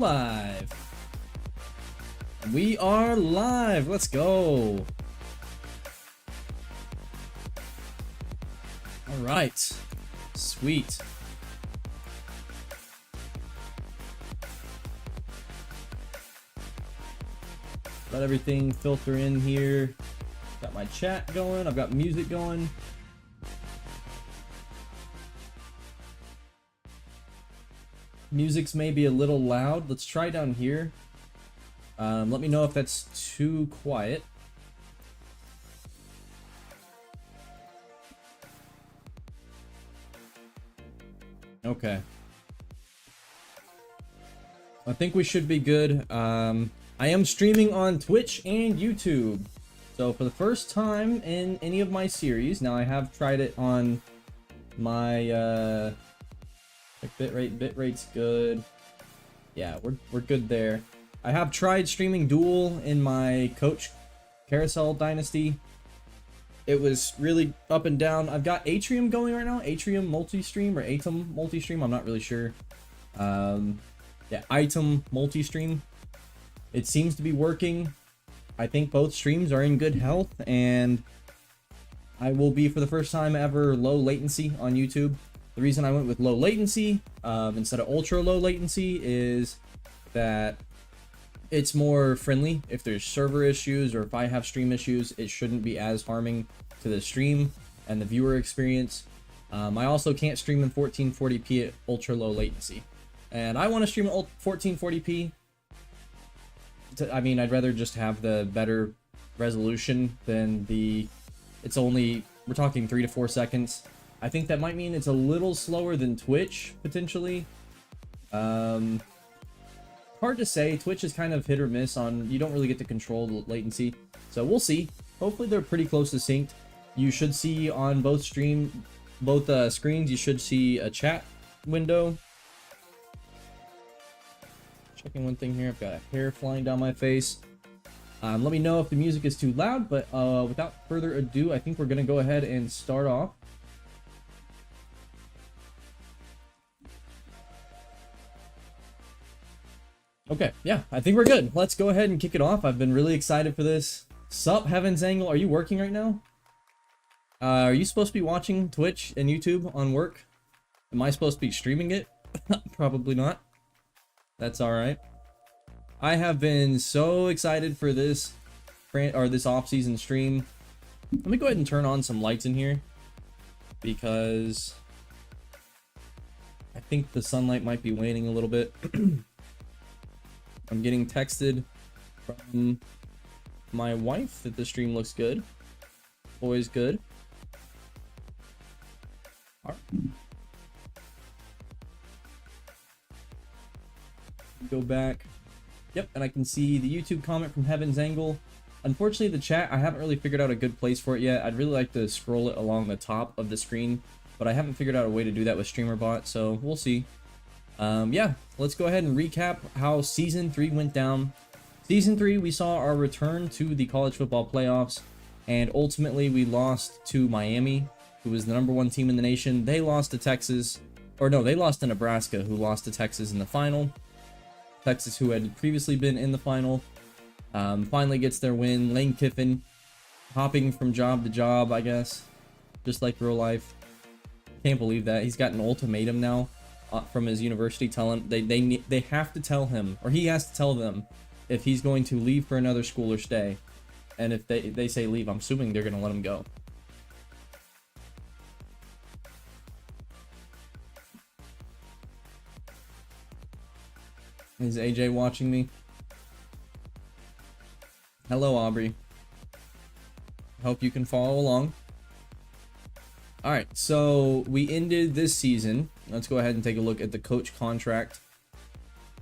Live. We are live. Let's go. All right. Sweet. Let everything filter in here. Got my chat going. I've got music going. Music's maybe a little loud. Let's try down here. Let me know if that's too quiet. Okay. I think we should be good. I am streaming on Twitch and YouTube. So for the first time in any of my series, now I have tried it on my bitrate's good. Yeah, we're good there. I have tried streaming dual in my coach carousel dynasty. It was really up and down. I've got Atrium going right now. Atrium multi-stream or Atom multi-stream. I'm not really sure. Yeah, Item multi-stream. It seems to be working. I think both streams are in good health, and I will be, for the first time ever, low latency on YouTube. The reason I went with low latency instead of ultra low latency is that it's more friendly. If there's server issues or if I have stream issues, it shouldn't be as harming to the stream and the viewer experience. I also can't stream in 1440p at ultra low latency, and I want to stream at 1440p. I mean, I'd rather just have the better resolution than the... It's only... We're talking 3 to 4 seconds. I think that might mean it's a little slower than Twitch, potentially. Hard to say. Twitch is kind of hit or miss on... You don't really get to control the latency. So we'll see. Hopefully they're pretty close to synced. You should see on both screens, you should see a chat window. Checking one thing here. I've got a hair flying down my face. Let me know if the music is too loud, but without further ado, I think we're going to go ahead and start off. Okay, yeah, I think we're good. Let's go ahead and kick it off. I've been really excited for this. Sup, Heaven's Angle? Are you working right now? Are you supposed to be watching Twitch and YouTube on work? Am I supposed to be streaming it? Probably not. That's alright. I have been so excited for this off-season stream. Let me go ahead and turn on some lights in here, because I think the sunlight might be waning a little bit. I'm getting texted from my wife that the stream looks good. Always good. All right. Go back. Yep, and I can see the YouTube comment from Heaven's Angle. Unfortunately, the chat, I haven't really figured out a good place for it yet. I'd really like to scroll it along the top of the screen, but I haven't figured out a way to do that with StreamerBot, so we'll see. Yeah, let's go ahead and recap how Season 3 went down. Season 3, we saw our return to the college football playoffs, and ultimately we lost to Miami, who was the #1 team in the nation. They lost to Texas, or no, they lost to Nebraska, who lost to Texas in the final. Texas, who had previously been in the final, finally gets their win. Lane Kiffin hopping from job to job, I guess, just like real life. Can't believe that. He's got an ultimatum now from his university telling they have to tell him, or he has to tell them, if he's going to leave for another school or stay. And if they say leave, I'm assuming they're going to let him go. Is AJ watching me? Hello, Aubrey. Hope you can follow along. Alright, so we ended this season. Let's go ahead and take a look at the coach contract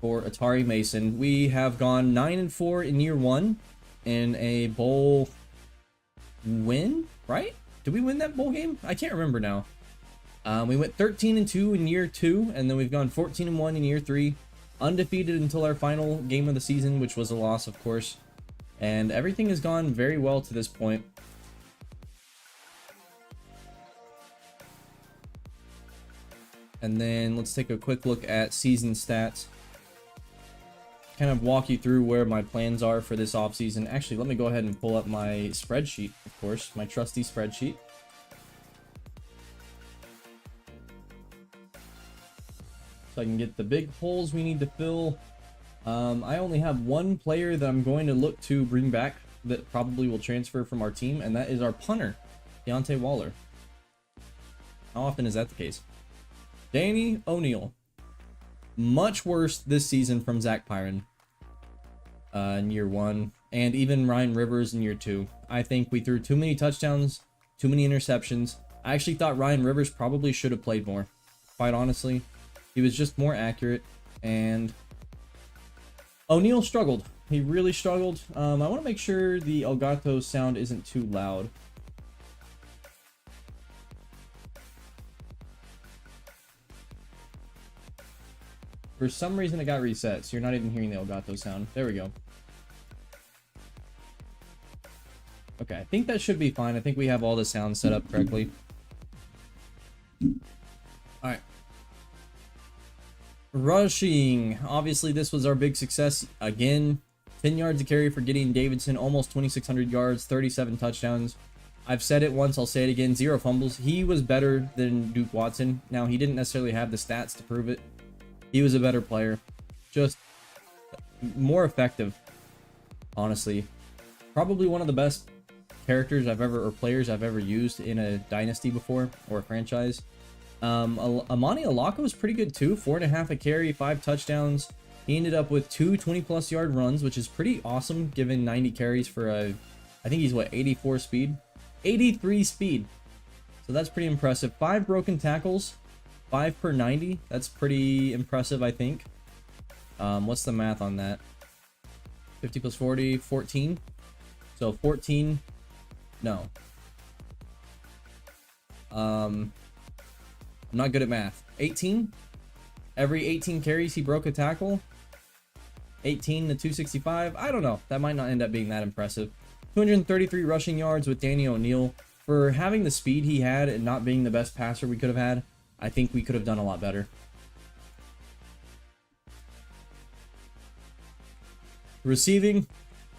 for Atari Mason. We have gone 9-4 in year 1 in a bowl win, right? Did we win that bowl game? I can't remember now. We went 13-2 in year 2, and then we've gone 14-1 in year 3. Undefeated until our final game of the season, which was a loss, of course. And everything has gone very well to this point. And then let's take a quick look at season stats. kind of walk you through where my plans are for this offseason. Actually, let me go ahead and pull up my spreadsheet, of course, my trusty spreadsheet. So I can get the big holes we need to fill. I only have one player that I'm going to look to bring back that probably will transfer from our team, and that is our punter, Deontay Waller. How often is that the case? Danny O'Neal. Much worse this season from Zach Pyron in year 1, and even Ryan Rivers in year 2. I think we threw too many touchdowns, too many interceptions. I actually thought Ryan Rivers probably should have played more, quite honestly. He was just more accurate, and O'Neal struggled. He really struggled. I want to make sure the Elgato sound isn't too loud. For some reason it got reset, so you're not even hearing the Elgato sound. There we go. Okay, I think that should be fine. I think we have all the sounds set up correctly. Alright. Rushing. Obviously, this was our big success again. 10 yards to carry for Gideon Davidson, almost 2,600 yards, 37 touchdowns. I've said it once, I'll say it again, 0 fumbles. He was better than Duke Watson. Now, he didn't necessarily have the stats to prove it. He was a better player. Just more effective, honestly. Probably one of the best characters I've ever, or players I've ever used in a dynasty before, or a franchise. Amani Alaka was pretty good too. 4.5 a carry, 5 touchdowns. He ended up with 2 20+ yard runs, which is pretty awesome given 90 carries for a, I think he's what, 84 speed? 83 speed. So that's pretty impressive. 5 broken tackles, 5 per 90. That's pretty impressive, I think. What's the math on that? 50 plus 40, 14. So 14, no. I'm not good at math. 18? Every 18 carries, he broke a tackle. 18 to 265. I don't know. That might not end up being that impressive. 233 rushing yards with Danny O'Neal. For having the speed he had and not being the best passer we could have had, I think we could have done a lot better. Receiving,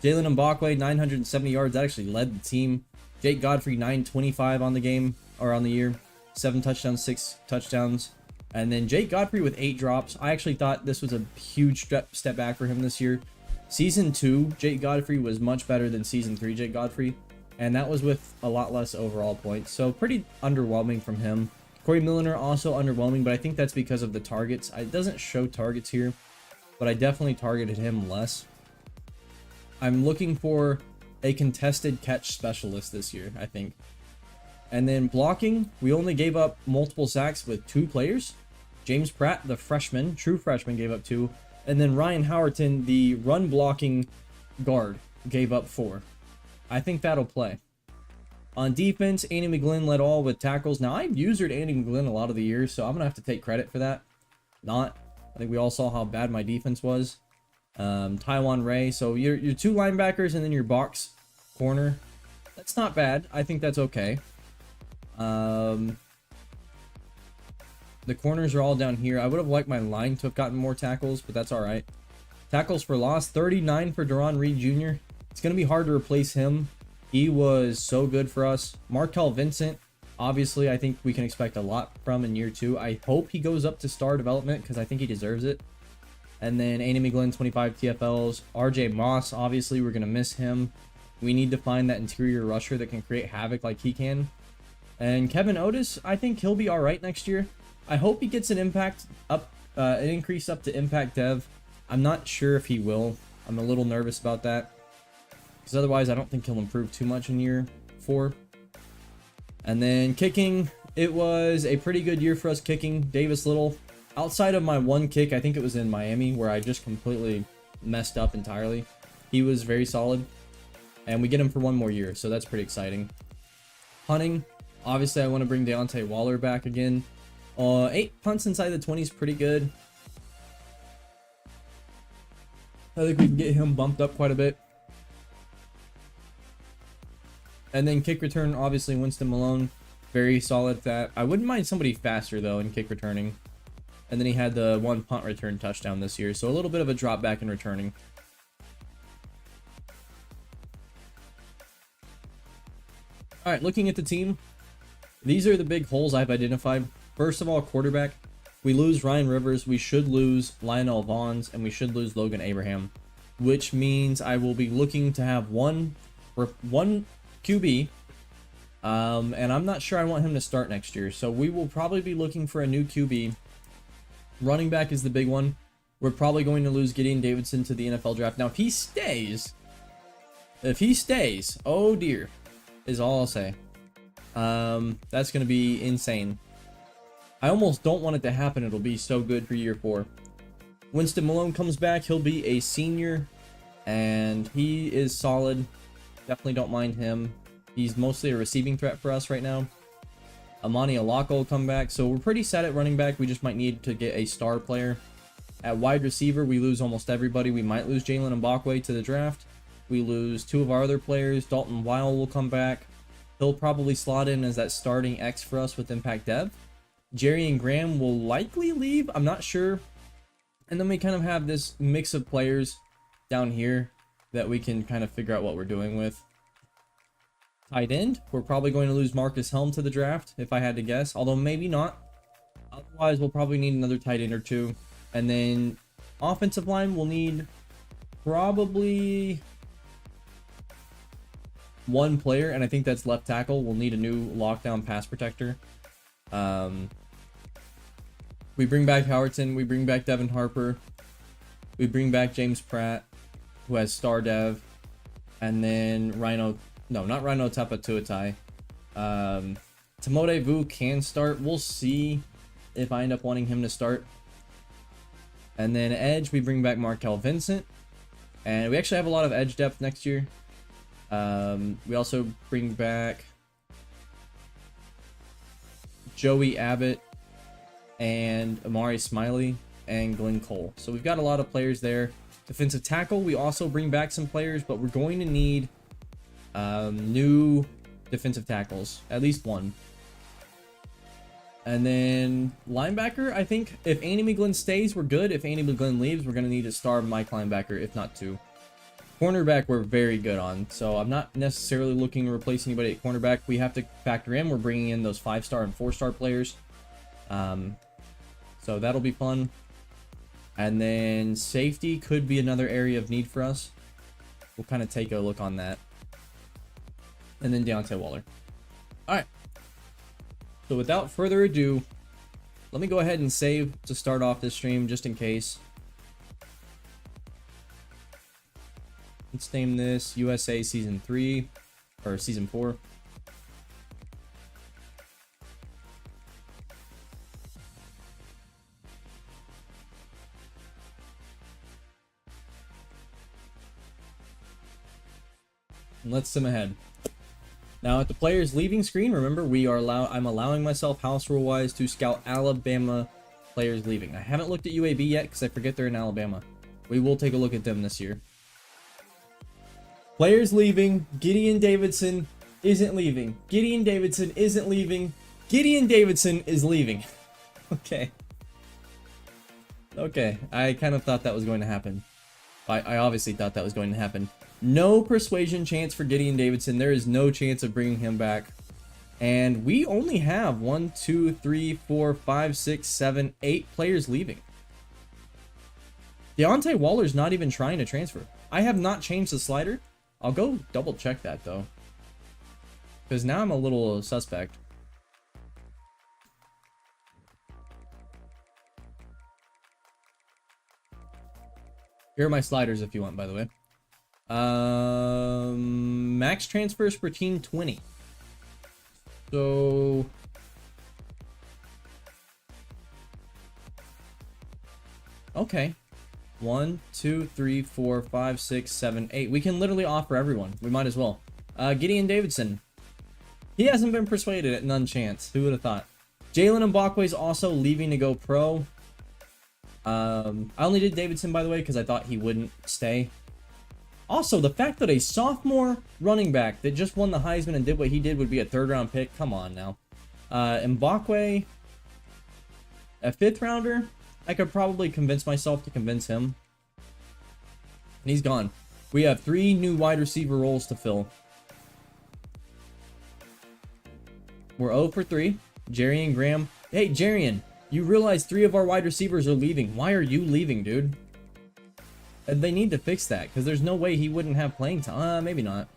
Jalen Mbakwe, 970 yards. That actually led the team. Jake Godfrey, 925 on the game, or on the year. 7 touchdowns, 6 touchdowns. And then Jake Godfrey with 8 drops. I actually thought this was a huge step back for him this year. Season 2, Jake Godfrey was much better than Season 3 Jake Godfrey. And that was with a lot less overall points. So pretty underwhelming from him. Corey Milliner also underwhelming, but I think that's because of the targets. It doesn't show targets here, but I definitely targeted him less. I'm looking for a contested catch specialist this year, I think. And then blocking, we only gave up multiple sacks with 2 players. James Pratt, the freshman, true freshman, gave up 2. And then Ryan Howerton, the run blocking guard, gave up 4. I think that'll play. On defense, Andy McGlynn led all with tackles. Now, I've used Andy McGlynn a lot of the years, so I'm going to have to take credit for that. Not. I think we all saw how bad my defense was. Taiwan Ray. So your 2 linebackers and then your box corner. That's not bad. I think that's okay. The corners are all down here. I would have liked my line to have gotten more tackles, but that's all right. Tackles for loss, 39 for Deron Reed Jr. It's going to be hard to replace him. He was so good for us. Markel Vincent, obviously, I think we can expect a lot from in year 2. I hope he goes up to star development because I think he deserves it. And then Andy McGlynn, 25 TFLs. RJ Moss, obviously, we're going to miss him. We need to find that interior rusher that can create havoc like he can. And Kevin Otis, I think he'll be all right next year. I hope he gets an increase up to impact dev. I'm not sure if he will. I'm a little nervous about that, because otherwise I don't think he'll improve too much in year 4. And then kicking, it was a pretty good year for us kicking. Davis Little, outside of my 1 kick, I think it was in Miami, where I just completely messed up entirely. He was very solid, and we get him for 1 more year, so that's pretty exciting. Punting, obviously I want to bring Deontay Waller back again. 8 punts inside the 20 is pretty good. I think we can get him bumped up quite a bit. And then kick return, obviously Winston Malone, very solid at that. I wouldn't mind somebody faster though in kick returning. And then he had the 1 punt return touchdown this year. So a little bit of a drop back in returning. All right, looking at the team, these are the big holes I've identified. First of all, quarterback. We lose Ryan Rivers, we should lose Lionel Vaughns, and we should lose Logan Abraham, which means I will be looking to have one QB, and I'm not sure I want him to start next year. So we will probably be looking for a new QB. Running back is the big one. We're probably going to lose Gideon Davidson to the NFL draft. Now, if he stays, oh dear, is all I'll say. That's going to be insane. I almost don't want it to happen. It'll be so good for year 4. Winston Malone comes back. He'll be a senior, and he is solid. Definitely don't mind him. He's mostly a receiving threat for us right now. Amani Alaka will come back. So we're pretty set at running back. We just might need to get a star player. At wide receiver, we lose almost everybody. We might lose Jalen Mbakwe to the draft. We lose 2 of our other players. Dalton Weil will come back. He'll probably slot in as that starting X for us with Impact Dev. Jerry and Graham will likely leave. I'm not sure. And then we kind of have this mix of players down here that we can kind of figure out what we're doing with. Tight end, we're probably going to lose Marcus Helm to the draft, if I had to guess. Although maybe not. Otherwise, we'll probably need another tight end or 2. And then offensive line, we'll need probably 1 player, and I think that's left tackle. We'll need a new lockdown pass protector. We bring back Howerton, we bring back Devin Harper, we bring back James Pratt, who has star dev, and then Rhino, no, not Rhino Tapa Tuatai. Tamode Vu can start. We'll see if I end up wanting him to start. And then edge, we bring back Markel Vincent, and we actually have a lot of edge depth next year. We also bring back Joey Abbott and Amari Smiley and Glenn Cole. So we've got a lot of players there. Defensive tackle, we also bring back some players, but we're going to need new defensive tackles, at least 1. And then linebacker, I think if Andy McGlynn stays, we're good. If Andy McGlynn leaves, we're going to need a star Mike linebacker, if not 2. Cornerback, we're very good on, so I'm not necessarily looking to replace anybody at cornerback. We have to factor in, we're bringing in those 5-star and 4-star players. So that'll be fun. And then safety could be another area of need for us. We'll kind of take a look on that. And then Deontay Waller. All right. So without further ado, let me go ahead and save to start off this stream just in case. Let's name this USA Season 3 or Season 4. And let's sim ahead. Now at the players leaving screen, remember I'm allowing myself house rule wise to scout Alabama players leaving. I haven't looked at UAB yet because I forget they're in Alabama. We will take a look at them this year. Players leaving. Gideon Davidson isn't leaving. Gideon Davidson isn't leaving. Gideon Davidson is leaving. Okay. Okay, I kind of thought that was going to happen. I obviously thought that was going to happen. No persuasion chance for Gideon Davidson. There is no chance of bringing him back. And we only have 1, 2, 3, 4, 5, 6, 7, 8 players leaving. Deontay Waller's not even trying to transfer. I have not changed the slider. I'll go double check that though, because now I'm a little suspect. Here are my sliders if you want, by the way. Max transfers for team 20. So okay. 1, 2, 3, 4, 5, 6, 7, 8. We can literally offer everyone. We might as well. Gideon Davidson. He hasn't been persuaded at none chance. Who would have thought? Jalen Mbakwe is also leaving to go pro. I only did Davidson, by the way, because I thought he wouldn't stay. Also, the fact that a sophomore running back that just won the Heisman and did what he did would be a 3rd-round pick. Come on now. Mbakwe, a 5th rounder. I could probably convince myself to convince him. And he's gone. We have 3 new wide receiver roles to fill. We're 0 for 3. Jerry and Graham. Hey, Jarian, you realize 3 of our wide receivers are leaving. Why are you leaving, dude? And they need to fix that, because there's no way he wouldn't have playing time. Maybe not.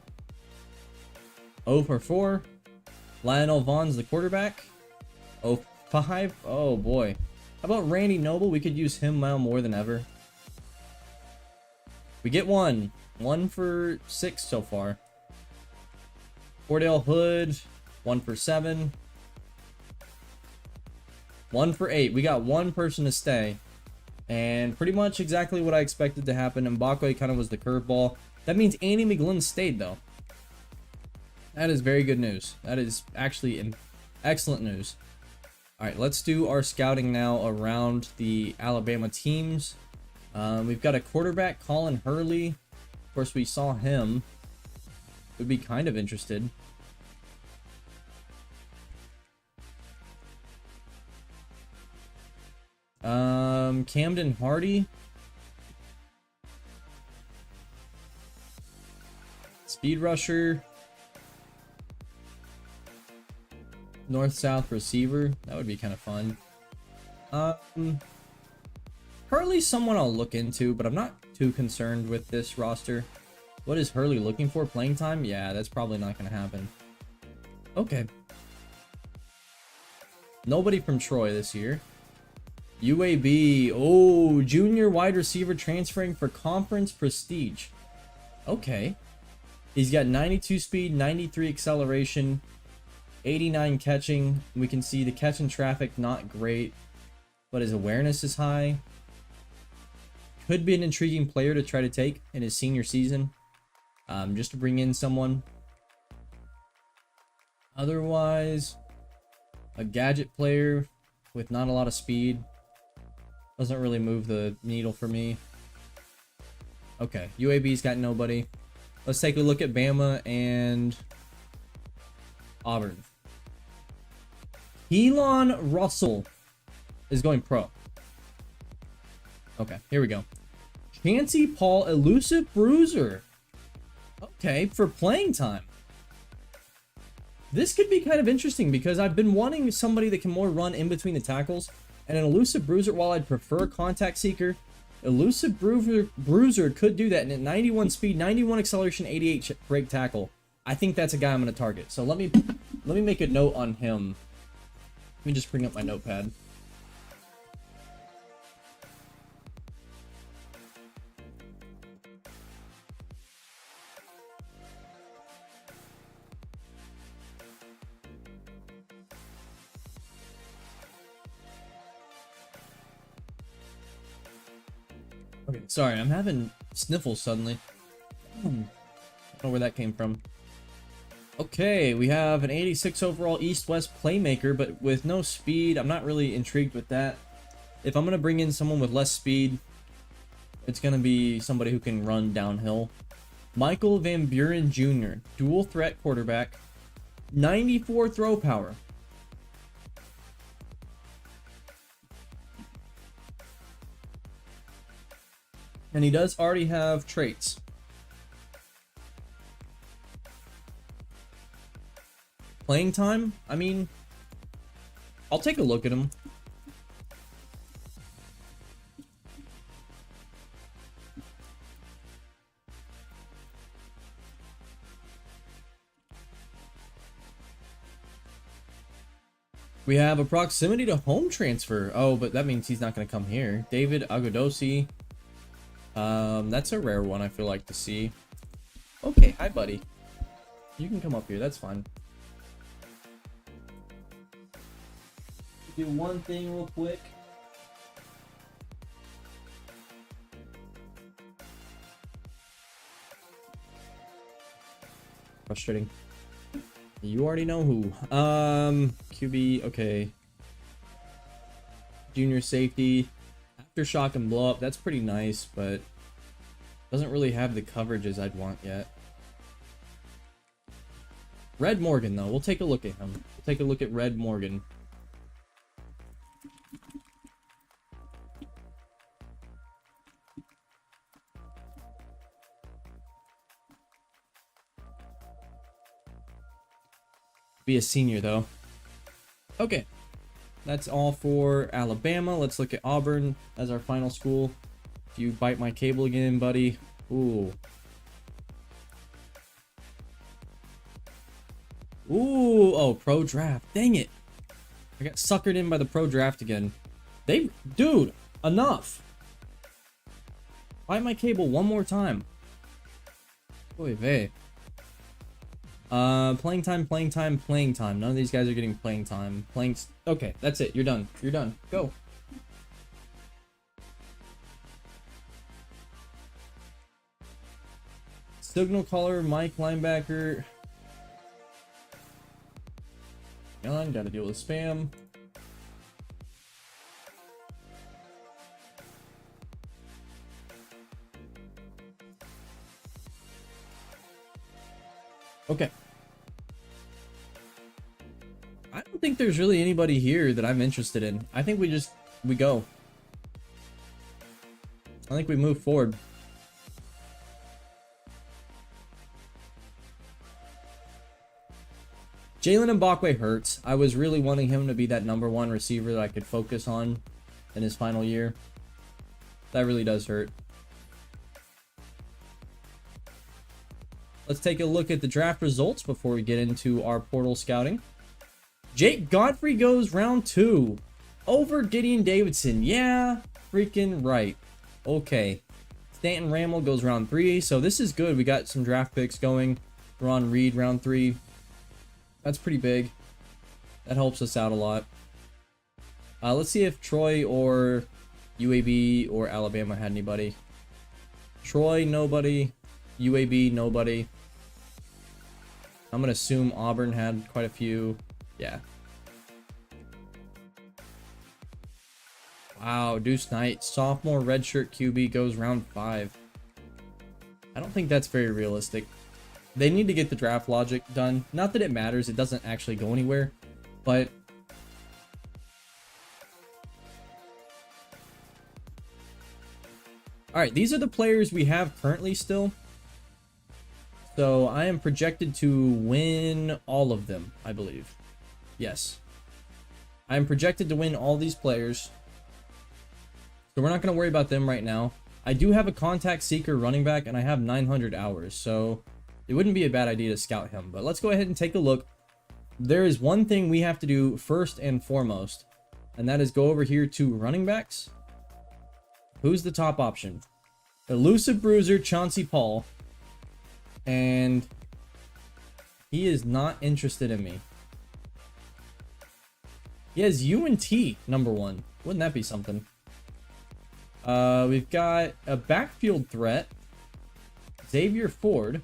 0 for 4. Lionel Vaughn's the quarterback. 0 for 5. Oh, boy. How about Randy Noble? We could use him now more than ever. We get 1. 1 for 6 so far. Cordell Hood. 1 for 7. 1 for 8. We got 1 person to stay. And pretty much exactly what I expected to happen. Mbakwe kind of was the curveball. That means Andy McGlynn stayed, though. That is very good news. That is actually excellent news. All right, let's do our scouting now around the Alabama teams. We've got a quarterback, Colin Hurley. Of course, we saw him. Would be kind of interested. Camden Hardy. Speed rusher. North-south receiver. That would be kind of fun. Hurley's someone I'll look into, but I'm not too concerned with this roster. What is Hurley looking for? Playing time? Yeah, that's probably not going to happen. Okay. Nobody from Troy this year. UAB. Oh, junior wide receiver transferring for conference prestige. Okay. He's got 92 speed, 93 acceleration, 89 catching. We can see the catch in traffic, not great, but his awareness is high. Could be an intriguing player to try to take in his senior season, just to bring in someone. Otherwise, a gadget player with not a lot of speed. Doesn't really move the needle for me. Okay, UAB's got nobody. Let's take a look at Bama and Auburn. Elon Russell is going pro. Okay, here we go. Chancey Paul, elusive bruiser. Okay, for playing time. This could be kind of interesting because I've been wanting somebody that can more run in between the tackles. And an elusive bruiser, while I'd prefer contact seeker, elusive bruiser could do that. And at 91 speed, 91 acceleration, 88 break tackle, I think that's a guy I'm going to target. So let me make a note on him. Let me just bring up my notepad. Okay, sorry, I'm having sniffles suddenly. I don't know where that came from. Okay, we have an 86 overall East-West playmaker, but with no speed. I'm not really intrigued with that. If I'm going to bring in someone with less speed, it's going to be somebody who can run downhill. Michael Van Buren Jr., dual threat quarterback, 94 throw power. And he does already have traits. Playing time? I mean, I'll take a look at him. We have a proximity to home transfer. Oh, but that means he's not going to come here. David Agodosi. That's a rare one, I feel like, to see. Okay, hi, buddy. You can come up here, that's fine. Do one thing real quick. Frustrating. You already know who. QB, okay. Junior safety. Aftershock and blow up, that's pretty nice, but doesn't really have the coverages I'd want yet. Red Morgan, though. We'll take a look at him. We'll take a look at Red Morgan. Be a senior, though. Okay. That's all for Alabama. Let's look at Auburn as our final school. If you bite my cable again, buddy. Ooh. Ooh. Oh, pro draft. Dang it. I got suckered in by the pro draft again. Dude, enough. Bite my cable one more time. Oy vey. Playing time. None of these guys are getting playing time. Okay, that's it. You're done. You're done. Go. Signal caller, Mike, linebacker. Gun, gotta deal with spam. Okay. I don't think there's really anybody here that I'm interested in. I think we go. I think we move forward. Jalen Mbakwe hurts. I was really wanting him to be that #1 receiver that I could focus on in his final year. That really does hurt. Let's take a look at the draft results before we get into our portal scouting. Jake Godfrey goes round 2 over Gideon Davidson. Yeah, freaking right. Okay. Stanton Ramel goes round 3. So this is good. We got some draft picks going. Ron Reed round 3. That's pretty big. That helps us out a lot. Let's see if Troy or UAB or Alabama had anybody. Troy, nobody. UAB, nobody. I'm going to assume Auburn had quite a few. Yeah. Wow, Deuce Knight, sophomore redshirt QB goes round 5. I don't think that's very realistic. They need to get the draft logic done. Not that it matters, it doesn't actually go anywhere, but alright, these are the players we have currently still. So I am projected to win all of them, I believe. Yes. I am projected to win all these players. So we're not going to worry about them right now. I do have a contact seeker running back, and I have 900 hours. So it wouldn't be a bad idea to scout him. But let's go ahead and take a look. There is one thing we have to do first and foremost, and that is go over here to running backs. Who's the top option? Elusive Bruiser, Chauncey Paul. And he is not interested in me. He has UNT #1. Wouldn't that be something? We've got a backfield threat. Xavier Ford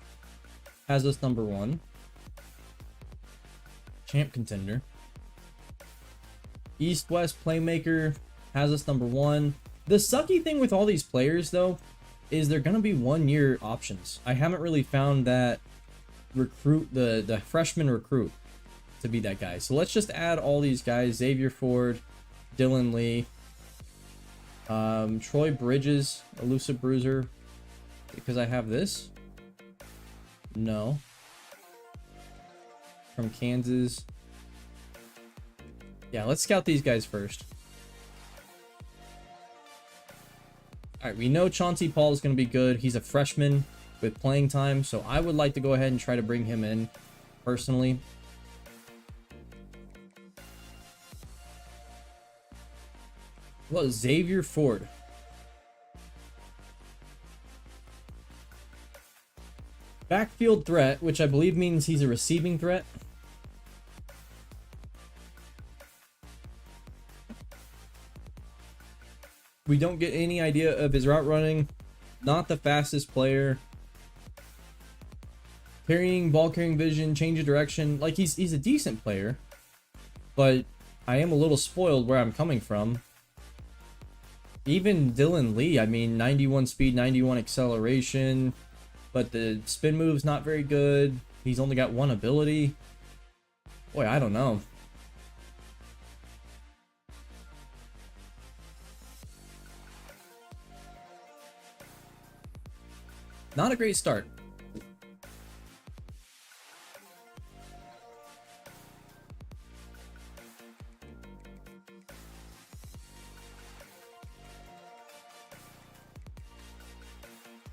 has us #1. Champ contender. East-West playmaker has us #1. The sucky thing with all these players, though, is they're going to be 1-year options. I haven't really found that recruit, the freshman recruit, to be that guy. So let's just add all these guys. Xavier Ford, Dylan Lee, Troy Bridges, Elusive Bruiser, because I have this. No. From Kansas. Yeah, let's scout these guys first. Alright, we know Chauncey Paul is going to be good. He's a freshman with playing time, so I would like to go ahead and try to bring him in personally. Well, Xavier Ford. Backfield threat, which I believe means he's a receiving threat. We don't get any idea of his route running. Not the fastest player. Ball carrying vision, change of direction. Like, he's a decent player. But I am a little spoiled where I'm coming from. Even Dylan Lee, I mean, 91 speed, 91 acceleration. But the spin move's not very good. He's only got 1 ability. Boy, I don't know. Not a great start.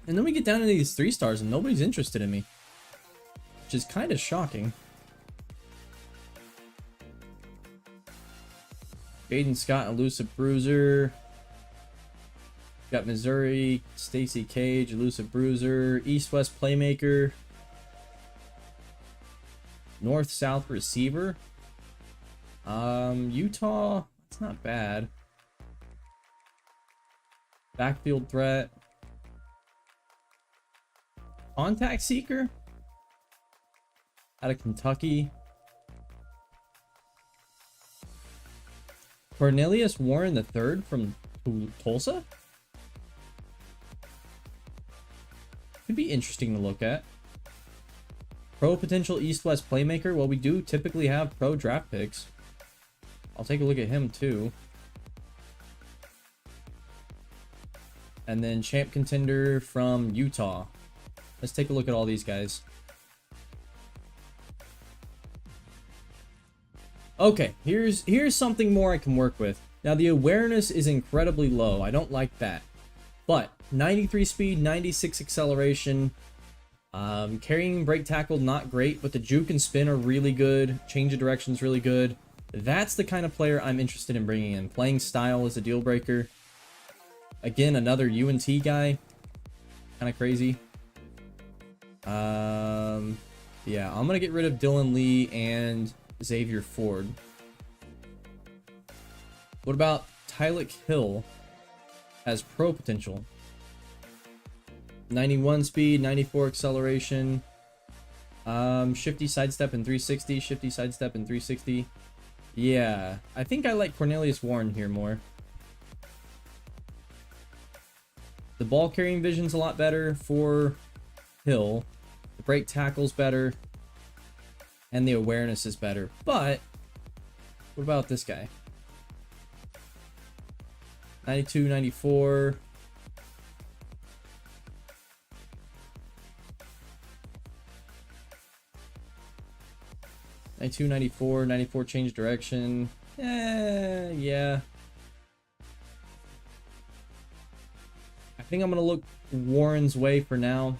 And then we get down to these 3 stars and nobody's interested in me, which is kind of shocking. Jaden Scott, elusive bruiser. Got Missouri, Stacy Cage, elusive bruiser, East-West playmaker, North-South receiver. Utah, it's not bad. Backfield threat. Contact seeker out of Kentucky. Cornelius Warren III from Tulsa. Could be interesting to look at. Pro potential East-West playmaker. Well, we do typically have pro draft picks. I'll take a look at him too. And then champ contender from Utah. Let's take a look at all these guys. Okay, here's something more I can work with. Now the awareness is incredibly low. I don't like that. But 93 speed, 96 acceleration, carrying break tackle not great, but the juke and spin are really good. Change of direction is really good. That's the kind of player I'm interested in bringing in. Playing style is a deal breaker. Again, another UNT guy, kind of crazy. Yeah, I'm gonna get rid of Dylan Lee and Xavier Ford. What about Tylik Hill? Has pro potential. 91 speed, 94 acceleration. Shifty sidestep and 360. Shifty sidestep and 360. Yeah, I think I like Cornelius Warren here more. The ball carrying vision's a lot better for Hill. The break tackle's better. And the awareness is better. But what about this guy? 92, 94. '92, 94, 94 change direction. Yeah. I think I'm gonna look Warren's way for now.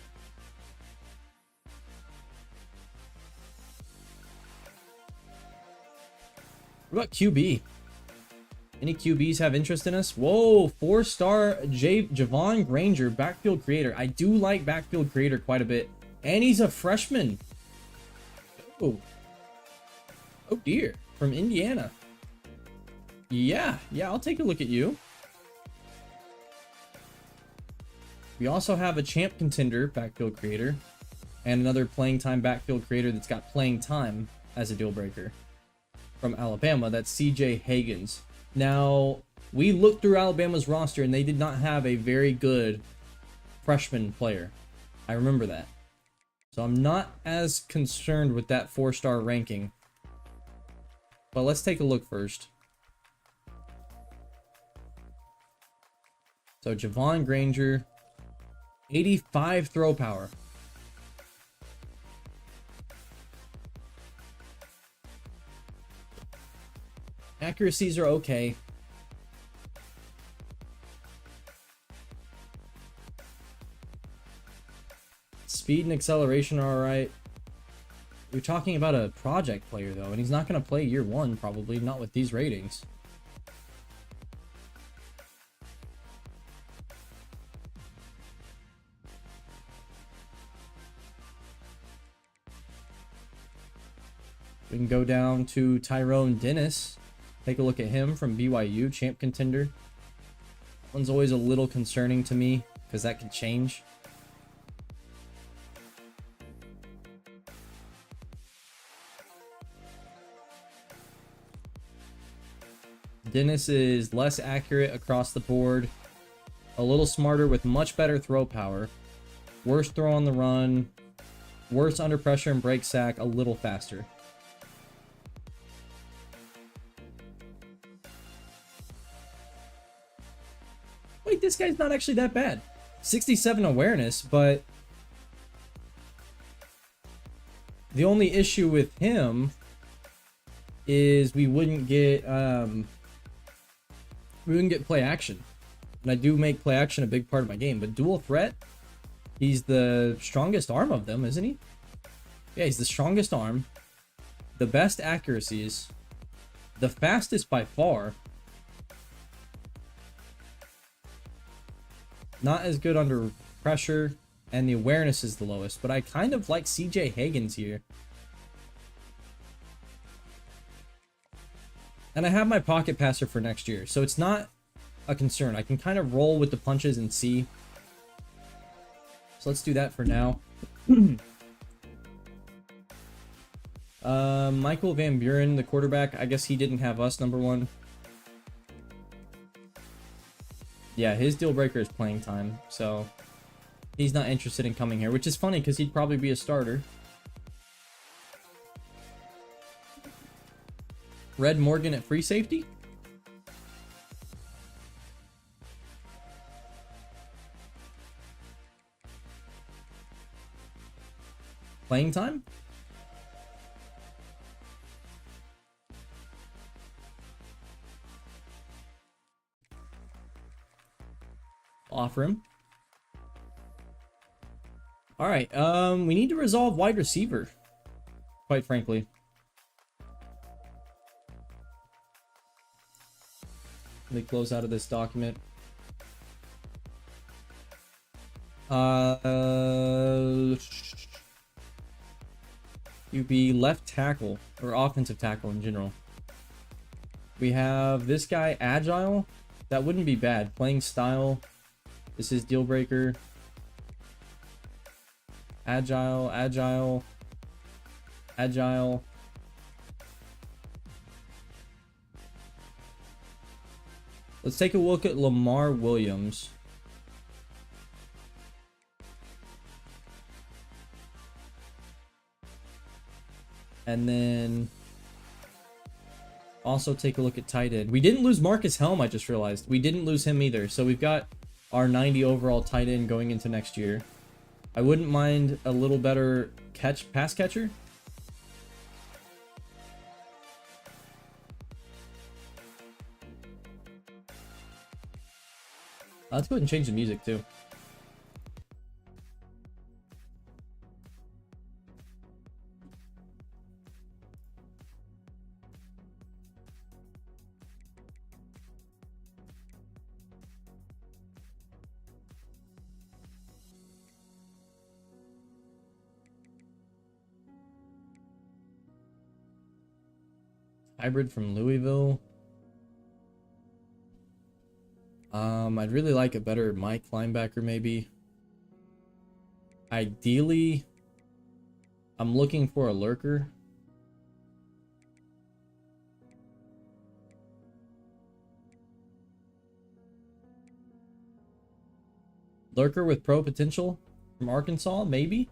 What about QB? Any QBs have interest in us? Whoa, 4-star Javon Granger, backfield creator. I do like backfield creator quite a bit. And he's a freshman. Oh dear, from Indiana. Yeah, I'll take a look at you. We also have a champ contender backfield creator and another playing time backfield creator that's got playing time as a deal breaker from Alabama. That's CJ Higgins. Now, we looked through Alabama's roster and they did not have a very good freshman player. I remember that. So I'm not as concerned with that 4-star ranking. But let's take a look first. So Javon Granger, 85 throw power. Accuracies are okay. Speed and acceleration are alright. You're talking about a project player though, and he's not going to play year 1 probably, not with these ratings. We can go down to Tyrone Dennis. Take a look at him from BYU, champ contender. That one's always a little concerning to me because that could change. Dennis is less accurate across the board, a little smarter with much better throw power, worse throw on the run, worse under pressure and break sack, a little faster. Wait, this guy's not actually that bad. 67 awareness, but the only issue with him is we wouldn't get play action. And I do make play action a big part of my game, but dual threat, He's the strongest arm of them, isn't he? Yeah, he's the strongest arm. The best accuracies. The fastest by far. Not as good under pressure. And the awareness is the lowest. But I kind of like CJ Higgins here. And I have my pocket passer for next year. So it's not a concern. I can kind of roll with the punches and see. So let's do that for now. Michael Van Buren, the quarterback. I guess he didn't have us, number 1. Yeah, his deal breaker is playing time. So he's not interested in coming here, which is funny because he'd probably be a starter. Red Morgan at free safety. Playing time? Offer him. All right, we need to resolve wide receiver, quite frankly. Let me close out of this document. You'd be left tackle or offensive tackle in general. We have this guy, agile. That wouldn't be bad. Playing style. This is deal breaker. Agile, agile, agile. Let's take a look at Lamar Williams. And then also take a look at tight end. We didn't lose Marcus Helm, I just realized. We didn't lose him either. So we've got our 90 overall tight end going into next year. I wouldn't mind a little better pass catcher. Let's go ahead and change the music too. Hybrid from Louisville. I'd really like a better Mike linebacker, maybe. Ideally, I'm looking for a lurker. Lurker with pro potential from Arkansas, maybe.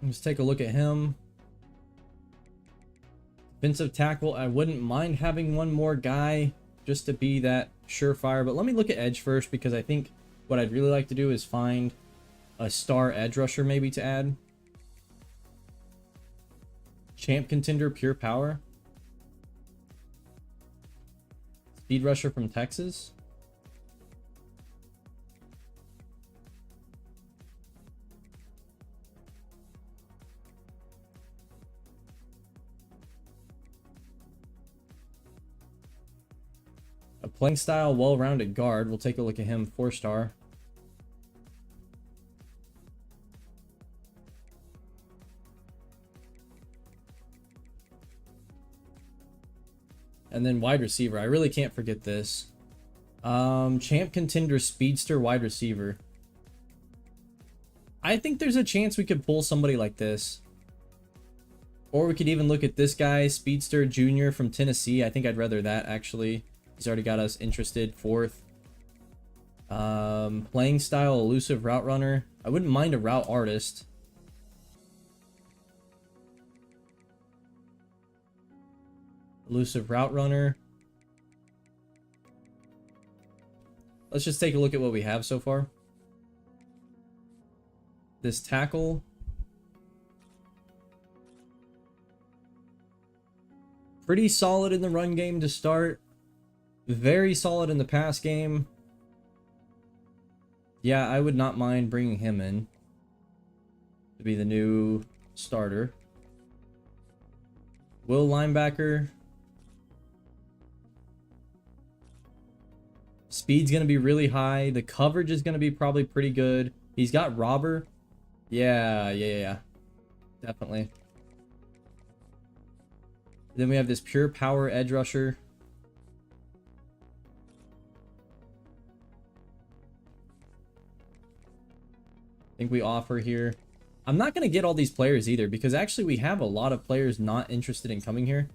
Let's take a look at him. Defensive tackle. I wouldn't mind having one more guy just to be that surefire. But let me look at edge first, because I think what I'd really like to do is find a star edge rusher maybe to add. Champ contender, pure power. Speed rusher from Texas. A playing style, well-rounded guard. We'll take a look at him, 4-star. And then wide receiver. I really can't forget this. Champ contender, speedster, wide receiver. I think there's a chance we could pull somebody like this. Or we could even look at this guy, speedster junior from Tennessee. I think I'd rather that, actually. He's already got us interested. 4th. Playing style, elusive route runner. I wouldn't mind a route artist. Elusive route runner. Let's just take a look at what we have so far. This tackle. Pretty solid in the run game to start. Very solid in the pass game. Yeah, I would not mind bringing him in to be the new starter. Will linebacker. Speed's going to be really high. The coverage is going to be probably pretty good. He's got robber. Yeah. Definitely. Then we have this pure power edge rusher. I think we offer here. I'm not going to get all these players either because actually we have a lot of players not interested in coming here.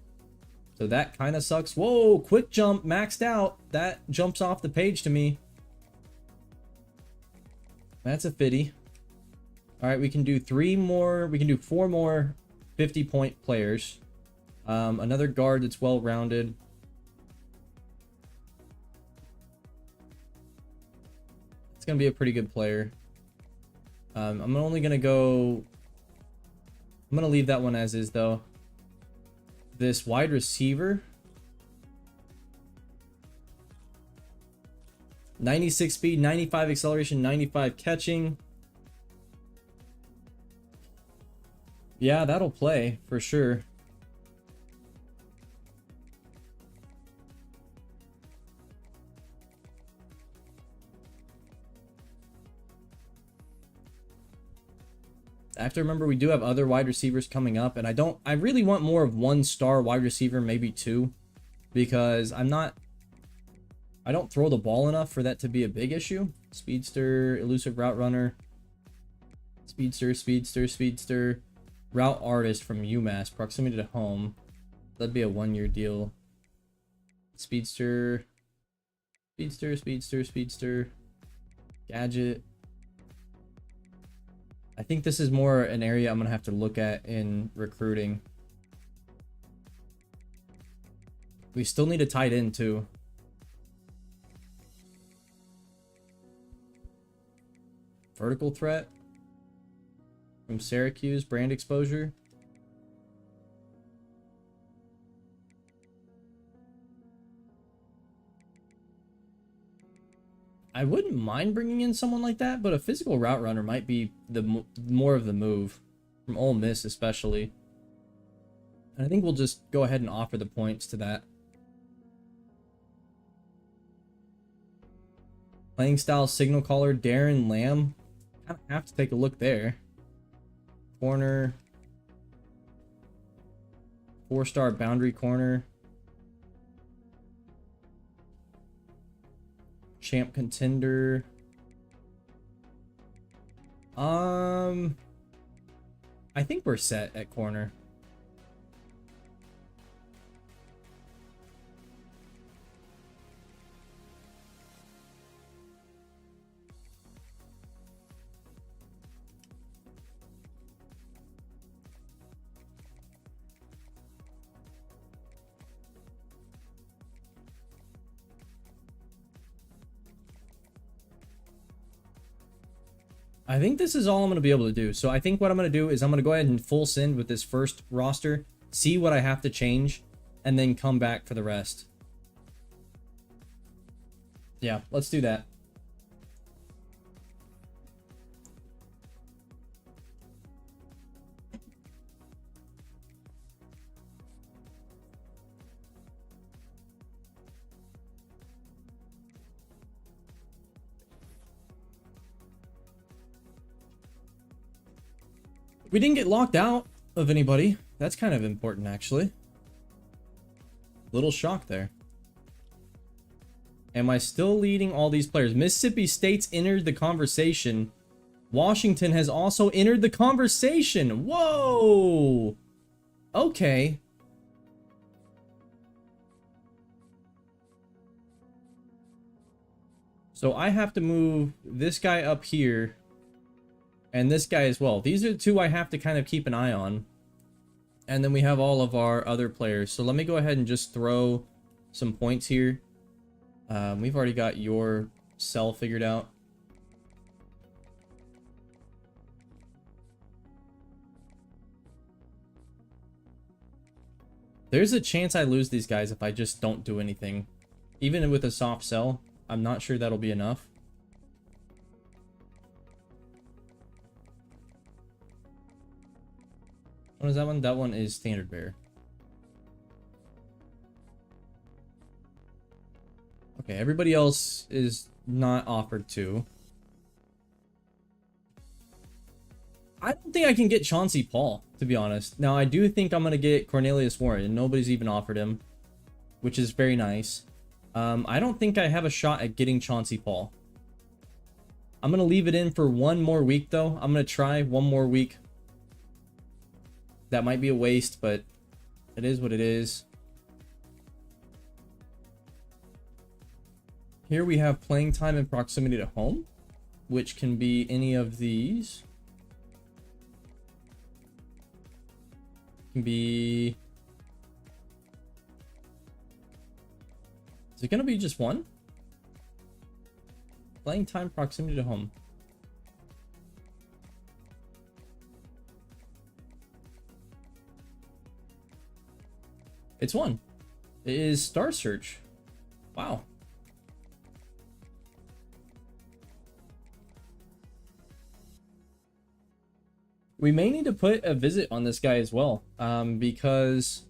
So that kind of sucks. Whoa, quick jump, maxed out. That jumps off the page to me. That's a fitty. All right, we can do 4 more 50-point players. Another guard that's well-rounded. It's going to be a pretty good player. I'm only going to go... I'm going to leave that one as is, though. This wide receiver. 96 speed, 95 acceleration, 95 catching. Yeah, that'll play for sure. I have to remember we do have other wide receivers coming up, and I really want more of 1-star wide receiver, maybe 2, because I don't throw the ball enough for that to be a big issue. Speedster, elusive route runner, speedster, route artist from UMass, proximity to home. That'd be a 1-year deal. Speedster, gadget. I think this is more an area I'm going to have to look at in recruiting. We still need a tight end too. Vertical threat from Syracuse, brand exposure. I wouldn't mind bringing in someone like that, but a physical route runner might be the more of the move from Ole Miss, especially. And I think we'll just go ahead and offer the points to that. Playing style signal caller Darren Lamb. Kind of have to take a look there. Corner. 4-star boundary corner. Champ contender. I think we're set at corner. I think this is all I'm going to be able to do. So I think what I'm going to do is I'm going to go ahead and full send with this first roster, see what I have to change, and then come back for the rest. Yeah, let's do that. We didn't get locked out of anybody. That's kind of important, actually. Little shock there. Am I still leading all these players? Mississippi State's entered the conversation. Washington has also entered the conversation. Whoa! Okay. So I have to move this guy up here. And this guy as well. These are the two I have to kind of keep an eye on. And then we have all of our other players. So let me go ahead and just throw some points here. We've already got your cell figured out. There's a chance I lose these guys if I just don't do anything. Even with a soft sell, I'm not sure that'll be enough. What is that one? That one is standard bearer. Okay, everybody else is not offered to. I don't think I can get Chauncey Paul, to be honest. Now, I do think I'm going to get Cornelius Warren, and nobody's even offered him, which is very nice. I don't think I have a shot at getting Chauncey Paul. I'm going to leave it in for one more week, though. I'm going to try one more week. That might be a waste, but it is what it is. Here we have playing time and proximity to home, which can be any of these. Can be... Is it going to be just one? Playing time, proximity to home. It's one. It is Star Search. Wow. We may need to put a visit on this guy as well, because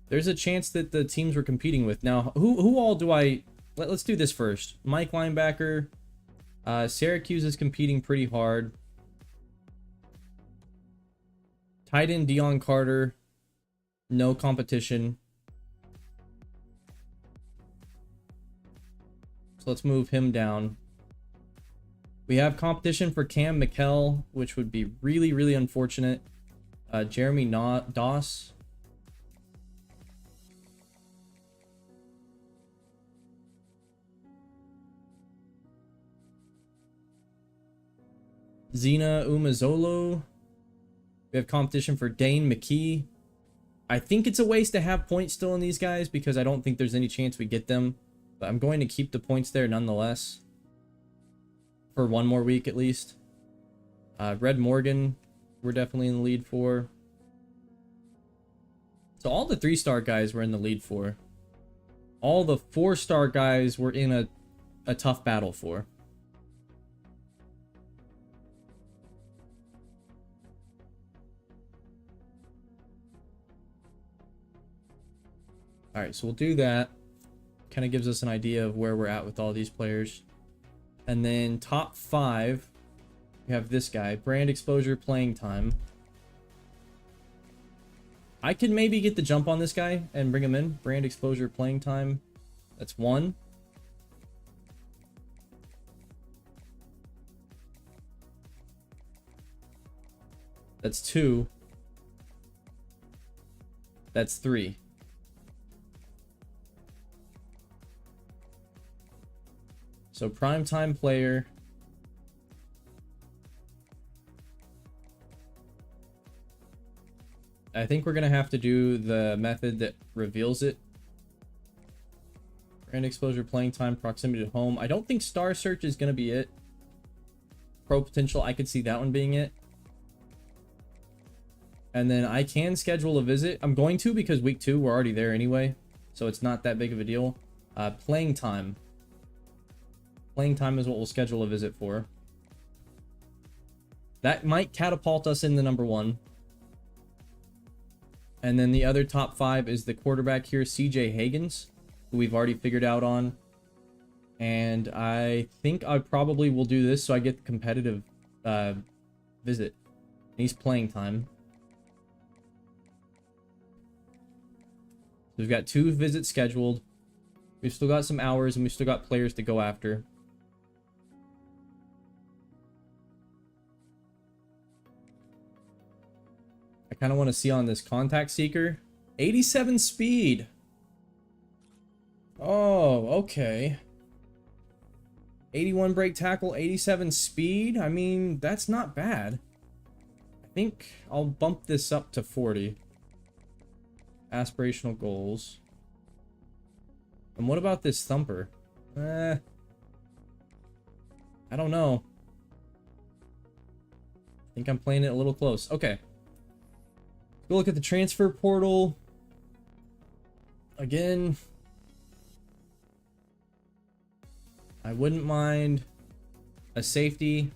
there's a chance that the teams we're competing with. Now, who all do I... Let's do this first. Mike linebacker. Syracuse is competing pretty hard. Tight end Deion Carter. No competition. So let's move him down. We have competition for Cam McKell, which would be really, really unfortunate. Jeremy Doss. Zena Umazolo. We have competition for Dane McKee. I think it's a waste to have points still in these guys because I don't think there's any chance we get them. But I'm going to keep the points there nonetheless. For one more week at least. Red Morgan, we're definitely in the lead for. So all the 3-star guys were in the lead for. All the 4-star guys were in a tough battle for. Alright, so we'll do that. Kind of gives us an idea of where we're at with all these players. And then top 5, we have this guy. Brand exposure, playing time. I could maybe get the jump on this guy and bring him in. Brand exposure, playing time. That's 1. That's 2. That's 3. So primetime player. I think we're going to have to do the method that reveals it. Brand exposure, playing time, proximity to home. I don't think Star Search is going to be it. Pro potential, I could see that one being it. And then I can schedule a visit. I'm going to because week 2, we're already there anyway. So it's not that big of a deal. Playing time. Playing time is what we'll schedule a visit for. That might catapult us in the number 1. And then the other top 5 is the quarterback here, CJ Higgins, who we've already figured out on. And I think I probably will do this so I get the competitive visit. He's playing time. We've got 2 visits scheduled. We've still got some hours and we've still got players to go after. I kind of want to see on this contact seeker. 87 speed. Oh, okay. 81 break tackle, 87 speed. I mean, that's not bad. I think I'll bump this up to 40. Aspirational goals. And what about this thumper? I don't know. I think I'm playing it a little close. Okay. Go look at the transfer portal. Again, I wouldn't mind a safety.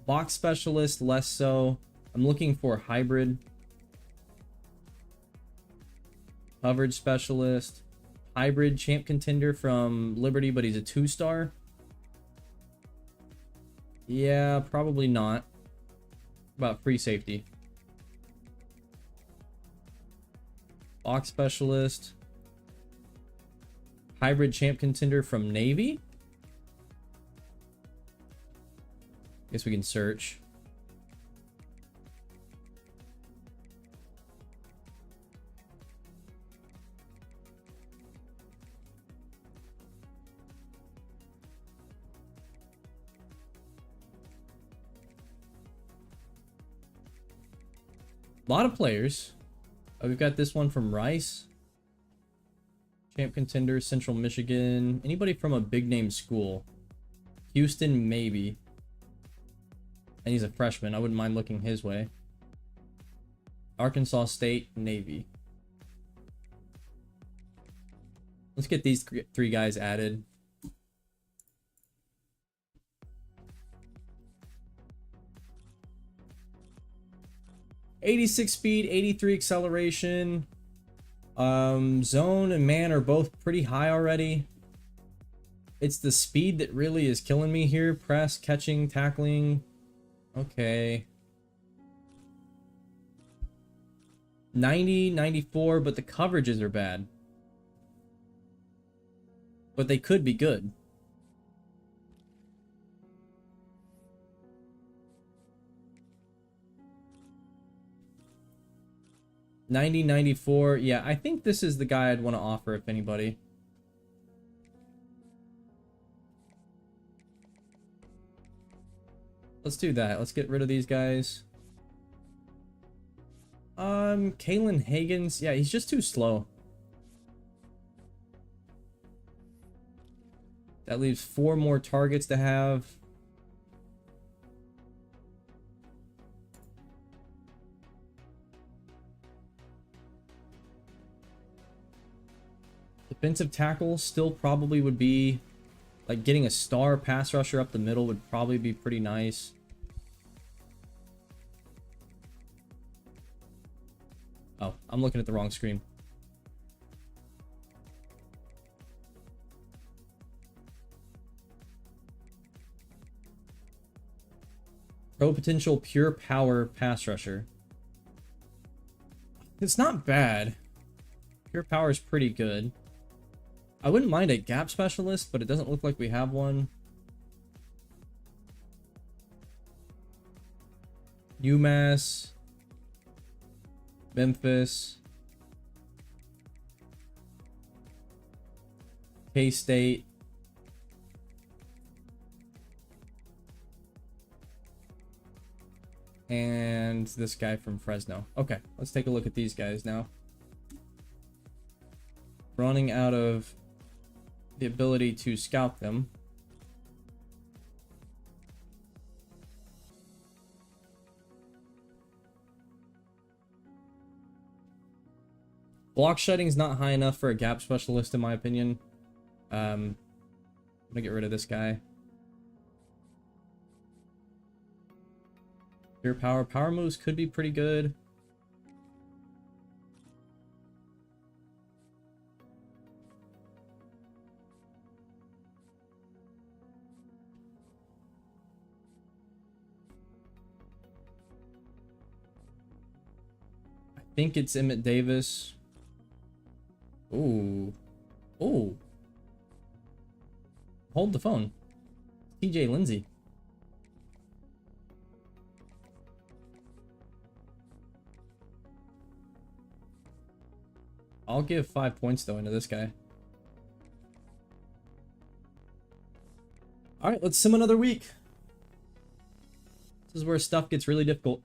Box specialist, less so. I'm looking for hybrid. Coverage specialist. Hybrid champ contender from Liberty, but he's a 2-star. Yeah, probably not. About free safety. Box specialist. Hybrid champ contender from Navy. Guess we can search. A lot of players. We've got this one from Rice. Champ contender, Central Michigan. Anybody from a big name school? Houston, maybe. And he's a freshman. I wouldn't mind looking his way. Arkansas State, Navy. Let's get these three guys added. .86 speed, 83 acceleration. Zone and man are both pretty high already. It's the speed that really is killing me here. Press, catching, tackling. Okay. 90, 94, but the coverages are bad. But they could be good. .90, 94. Yeah, I think this is the guy I'd want to offer if anybody. Let's do that. Let's get rid of these guys. Kalen Hagens. Yeah, he's just too slow. That leaves 4 more targets to have. Defensive tackle still probably would be, like, getting a star pass rusher up the middle would probably be pretty nice. Oh, I'm looking at the wrong screen. Pro potential pure power pass rusher. It's not bad. Pure power is pretty good. I wouldn't mind a gap specialist, but it doesn't look like we have one. UMass. Memphis. K-State. And this guy from Fresno. Okay, let's take a look at these guys now. Running out of the ability to scout them. Block shedding is not high enough for a gap specialist, in my opinion. I'm gonna get rid of this guy. Pure power. Power moves could be pretty good. I think it's Emmett Davis. Ooh. Ooh. Hold the phone. TJ Lindsay. I'll give 5 points though into this guy. Alright, let's sim another week. This is where stuff gets really difficult.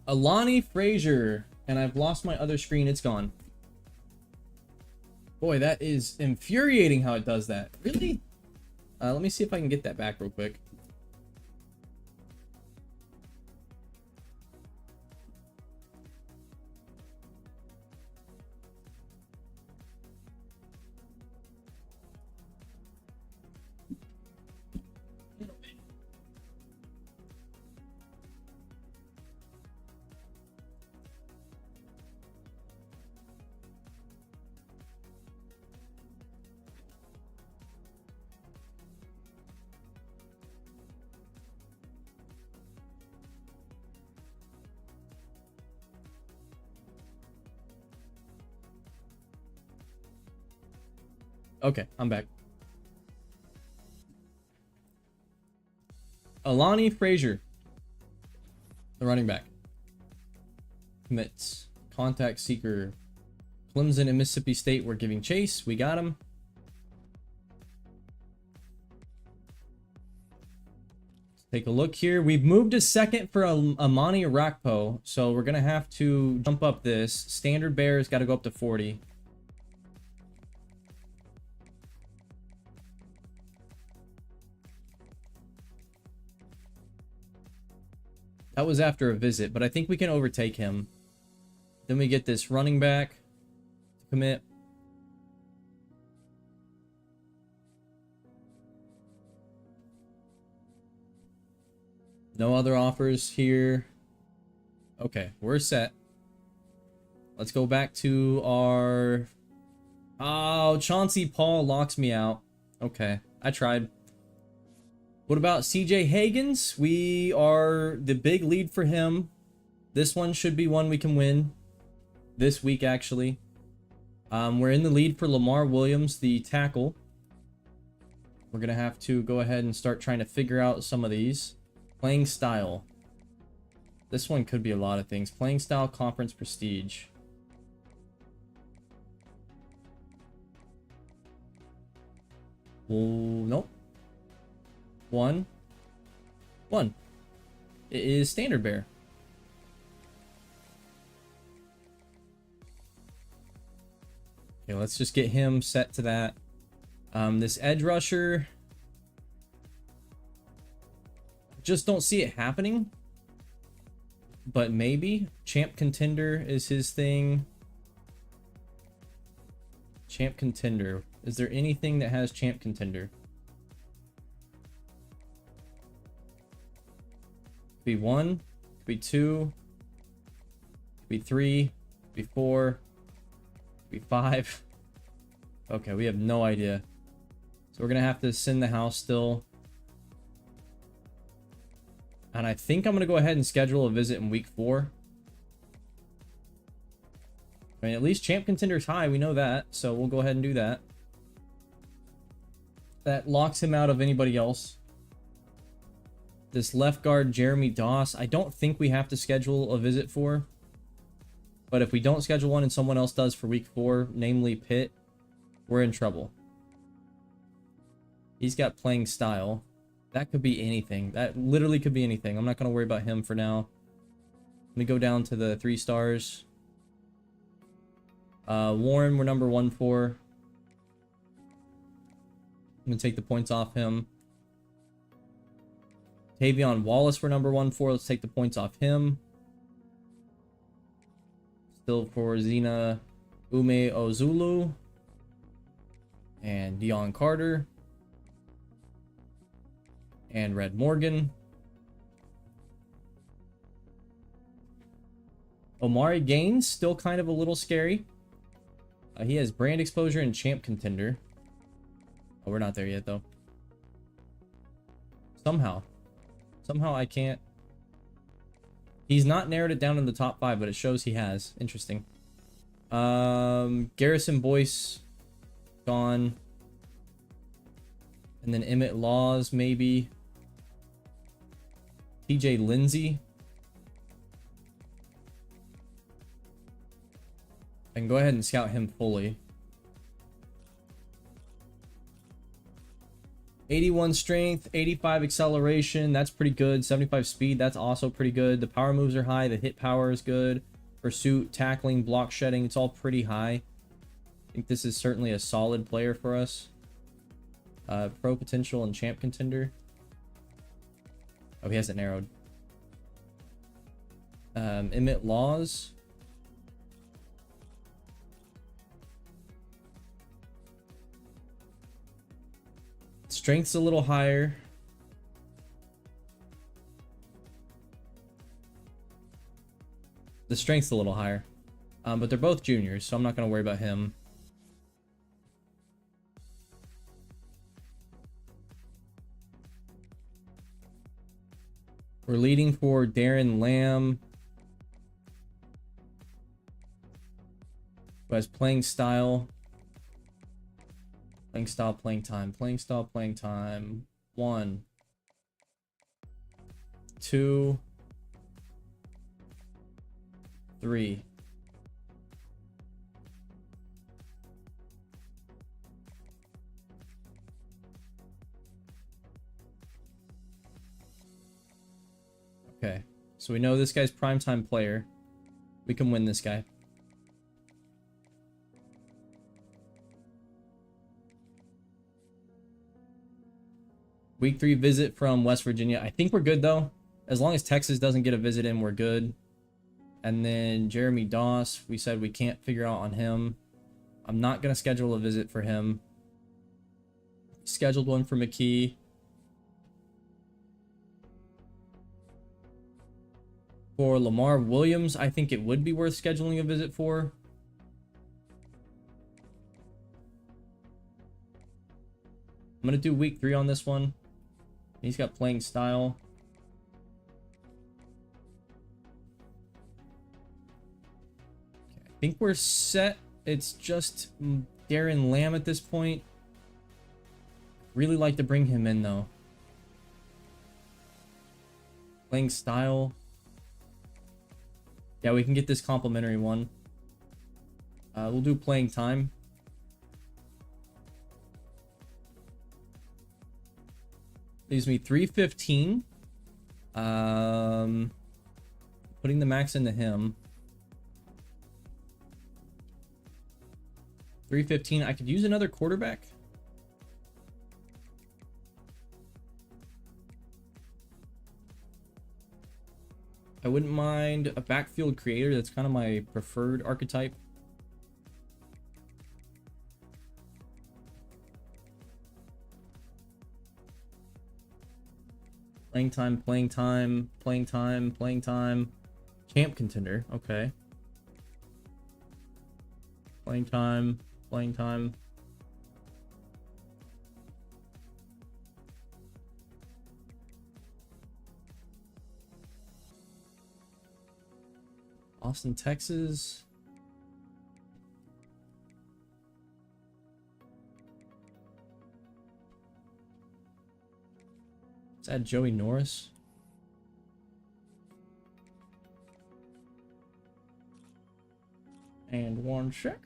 Alani Frazier. And I've lost my other screen. It's gone. Boy, that is infuriating how it does that. Really? Let me see if I can get that back real quick. Okay, I'm back. Alani Frazier, the running back. Commits. Contact seeker. Clemson and Mississippi State were giving chase. We got him. Let's take a look here. We've moved a second for Amani Rakpo, so we're going to have to jump up this. Standard bear's got to go up to 40. That was after a visit, but I think we can overtake him. Then we get this running back to commit. No other offers here. Okay, we're set. Let's go back to our... Oh, Chauncey Paul locks me out. Okay, I tried. What about CJ Higgins? We are the big lead for him. This one should be one we can win. This week, actually. We're in the lead for Lamar Williams, the tackle. We're going to have to go ahead and start trying to figure out some of these. Playing style. This one could be a lot of things. Playing style, conference prestige. Oh, nope. One. It is standard bear. Okay, let's just get him set to that. This edge rusher, just don't see it happening, but maybe. Champ contender is his thing. Champ contender. Is there anything that has champ contender? Could be 1, could be 2, could be 3, could be 4, could be 5. Okay, we have no idea. So we're gonna have to send the house still. And I think I'm gonna go ahead and schedule a visit in week 4. I mean, at least champ contender's high, we know that, so we'll go ahead and do that. That locks him out of anybody else. This left guard, Jeremy Doss, I don't think we have to schedule a visit for. But if we don't schedule one and someone else does for week 4, namely Pitt, we're in trouble. He's got playing style. That could be anything. That literally could be anything. I'm not going to worry about him for now. Let me go down to the 3 stars. Warren, we're number 1 for. I'm going to take the points off him. Tavion Wallace, we're number 1 for. Let's take the points off him. Still for Zena Ume Ozulu. And Dion Carter. And Red Morgan. Omari Gaines, still kind of a little scary. He has brand exposure and champ contender. Oh, we're not there yet, though. Somehow I can't. He's not narrowed it down in the top 5, but it shows he has. Interesting. Garrison Boyce, gone. And then Emmett Laws, maybe. TJ Lindsay. I can go ahead and scout him fully. 81 strength, 85 acceleration, that's pretty good. 75 speed, that's also pretty good. The power moves are high, the hit power is good. Pursuit, tackling, block shedding, it's all pretty high. I think this is certainly a solid player for us. Pro potential and champ contender. Oh, he hasn't narrowed. Emmett Laws. Strength's a little higher. The strength's a little higher. But they're both juniors, so I'm not going to worry about him. We're leading for Darren Lamb, who has playing style. Playing style, playing time. Playing style, playing time. 1, 2, 3. Okay, so we know this guy's primetime player. We can win this guy. Week 3 visit from West Virginia. I think we're good though. As long as Texas doesn't get a visit in, we're good. And then Jeremy Doss, we said we can't figure out on him. I'm not going to schedule a visit for him. Scheduled one for McKee. For Lamar Williams, I think it would be worth scheduling a visit for. I'm going to do week 3 on this one. He's got playing style. Okay, I think we're set. It's just Darren Lamb at this point. Really like to bring him in though. Playing style. Yeah, we can get this complimentary one. We'll do playing time. Leaves me 315. Putting the max into him. 315. I could use another quarterback. I wouldn't mind a backfield creator. That's kind of my preferred archetype. Playing time, playing time, playing time, playing time. Champ contender. Okay. Playing time, playing time. Austin, Texas. Let's add Joey Norris. And one check.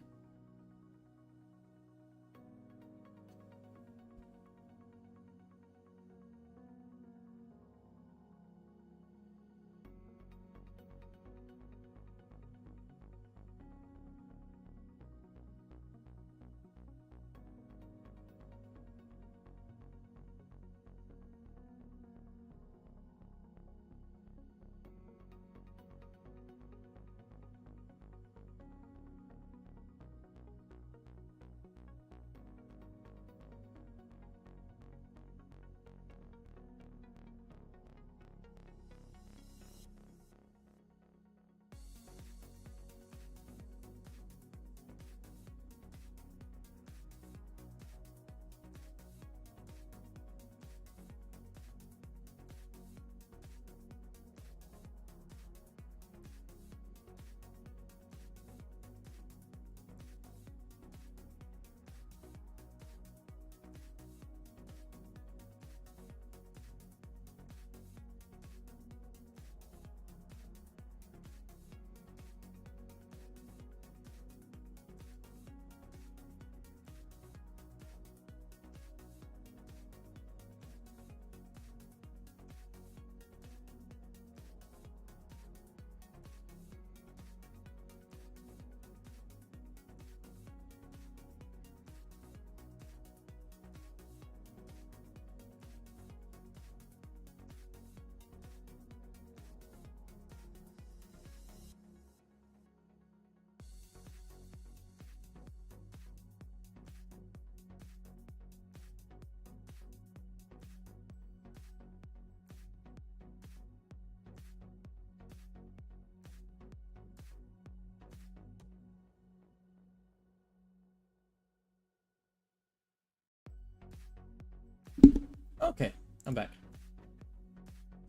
Okay, I'm back.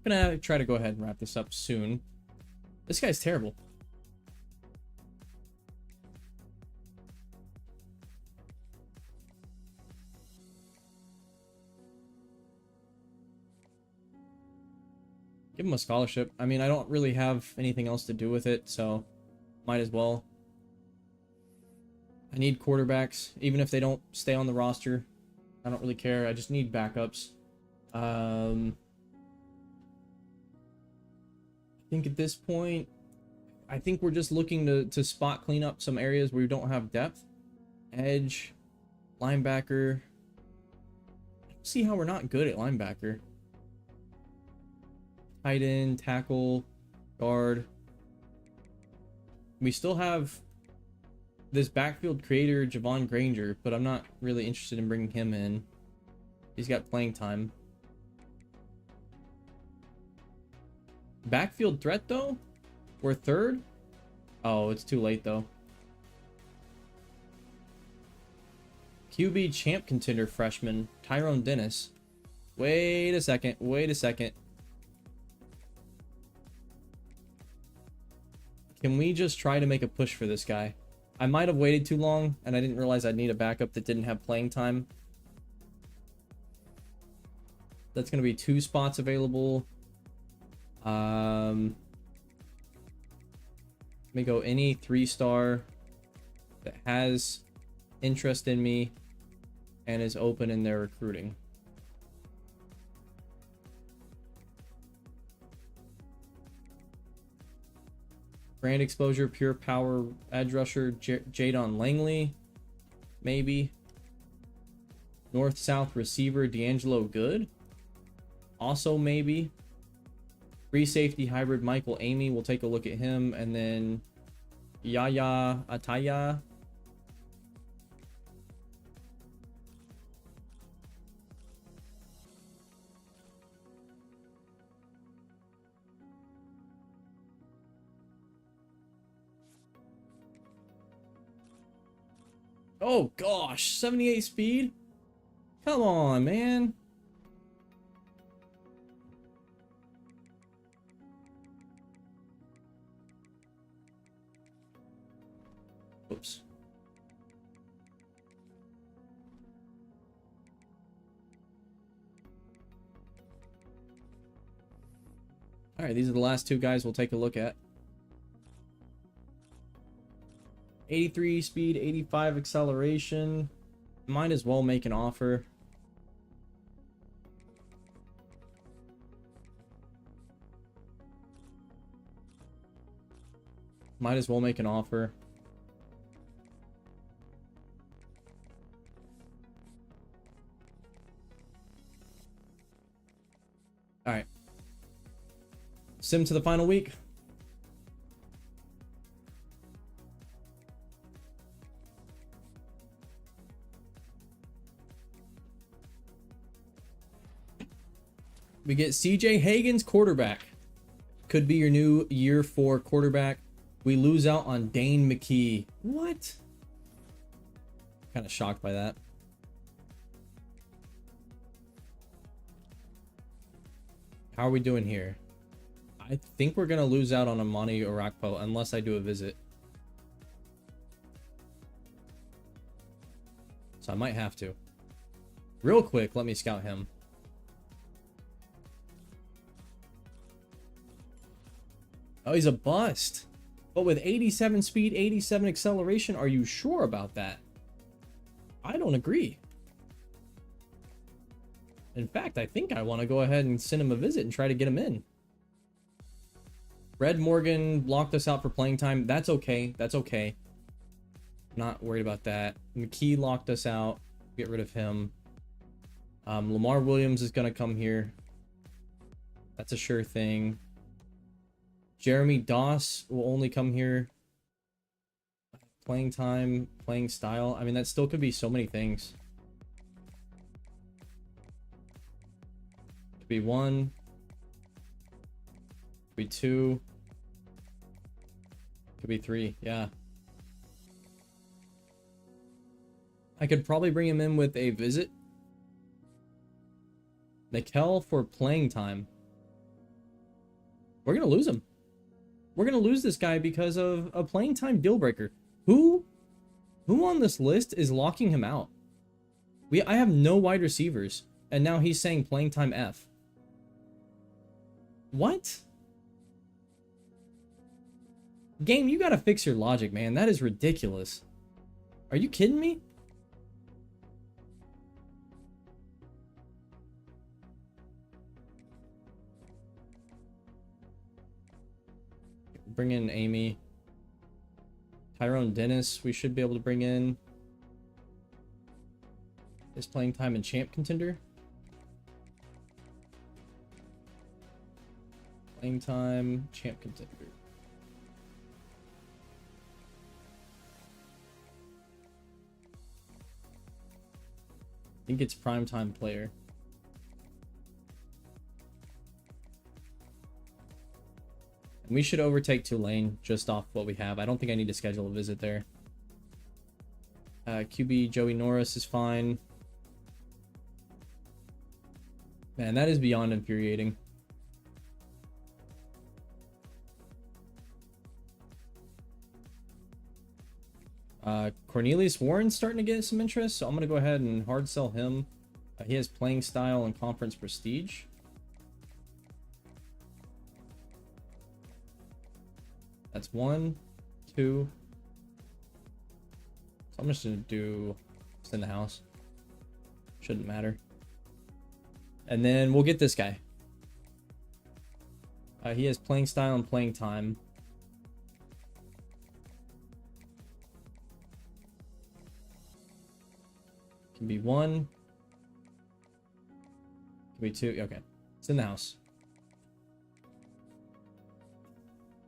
I'm gonna try to go ahead and wrap this up soon. This guy's terrible. Give him a scholarship. I mean, I don't really have anything else to do with it, so might as well. I need quarterbacks, even if they don't stay on the roster. I don't really care. I just need backups. I think at this point, I think we're just looking to spot clean up some areas where we don't have depth. Edge, linebacker. I don't see how we're not good at linebacker. Tight end, tackle, guard. We still have this backfield creator, Javon Granger, but I'm not really interested in bringing him in. He's got playing time. Backfield threat, though? We're third? Oh, it's too late, though. QB champ contender freshman, Tyrone Dennis. Wait a second. Wait a second. Can we just try to make a push for this guy? I might have waited too long, and I didn't realize I'd need a backup that didn't have playing time. That's going to be 2 spots available. Let me go any 3-star that has interest in me and is open in their recruiting. Brand exposure, pure power, edge rusher, Jadon Langley, maybe. North-south receiver, D'Angelo Good, also maybe. Free safety hybrid, Michael Amy, we'll take a look at him. And then Yaya Ataya. Oh gosh, 78 speed? Come on, man. Oops. All right, these are the last 2 guys we'll take a look at. 83 speed, 85 acceleration. Might as well make an offer. Might as well make an offer. All right. Sim to the final week. We get CJ Hagan's quarterback. Could be your new year 4 quarterback. We lose out on Dane McKee. What? Kind of shocked by that. How are we doing here? I think we're going to lose out on Amani Orakpo unless I do a visit. So I might have to. Real quick, let me scout him. Oh, he's a bust. But with 87 speed, 87 acceleration, are you sure about that? I don't agree. In fact, I think I want to go ahead and send him a visit and try to get him in. Red Morgan blocked us out for playing time. That's okay. That's okay. Not worried about that. McKee locked us out. Get rid of him. Lamar Williams is going to come here. That's a sure thing. Jeremy Doss will only come here. Playing time, playing style. I mean, that still could be so many things. Could be 1. Could be 2. Could be 3. Yeah. I could probably bring him in with a visit. Mikel for playing time. We're going to lose him. We're going to lose this guy because of a playing time deal breaker. Who on this list is locking him out? I have no wide receivers, and now he's saying playing time F. What? Game, you gotta fix your logic, man. That is ridiculous. Are you kidding me? Bring in Amy. Tyrone Dennis, we should be able to bring in. Is playing time in champ contender. Playing time, champ contender. I think it's primetime player. And we should overtake Tulane just off what we have. I don't think I need to schedule a visit there. QB Joey Norris is fine. Man, that is beyond infuriating. Cornelius Warren's starting to get some interest, so I'm going to go ahead and hard sell him. He has playing style and conference prestige. That's 1, 2. So I'm just going to do it's in the house. Shouldn't matter. And then we'll get this guy. He has playing style and playing time. Can be 1. Can be 2. Okay. It's in the house.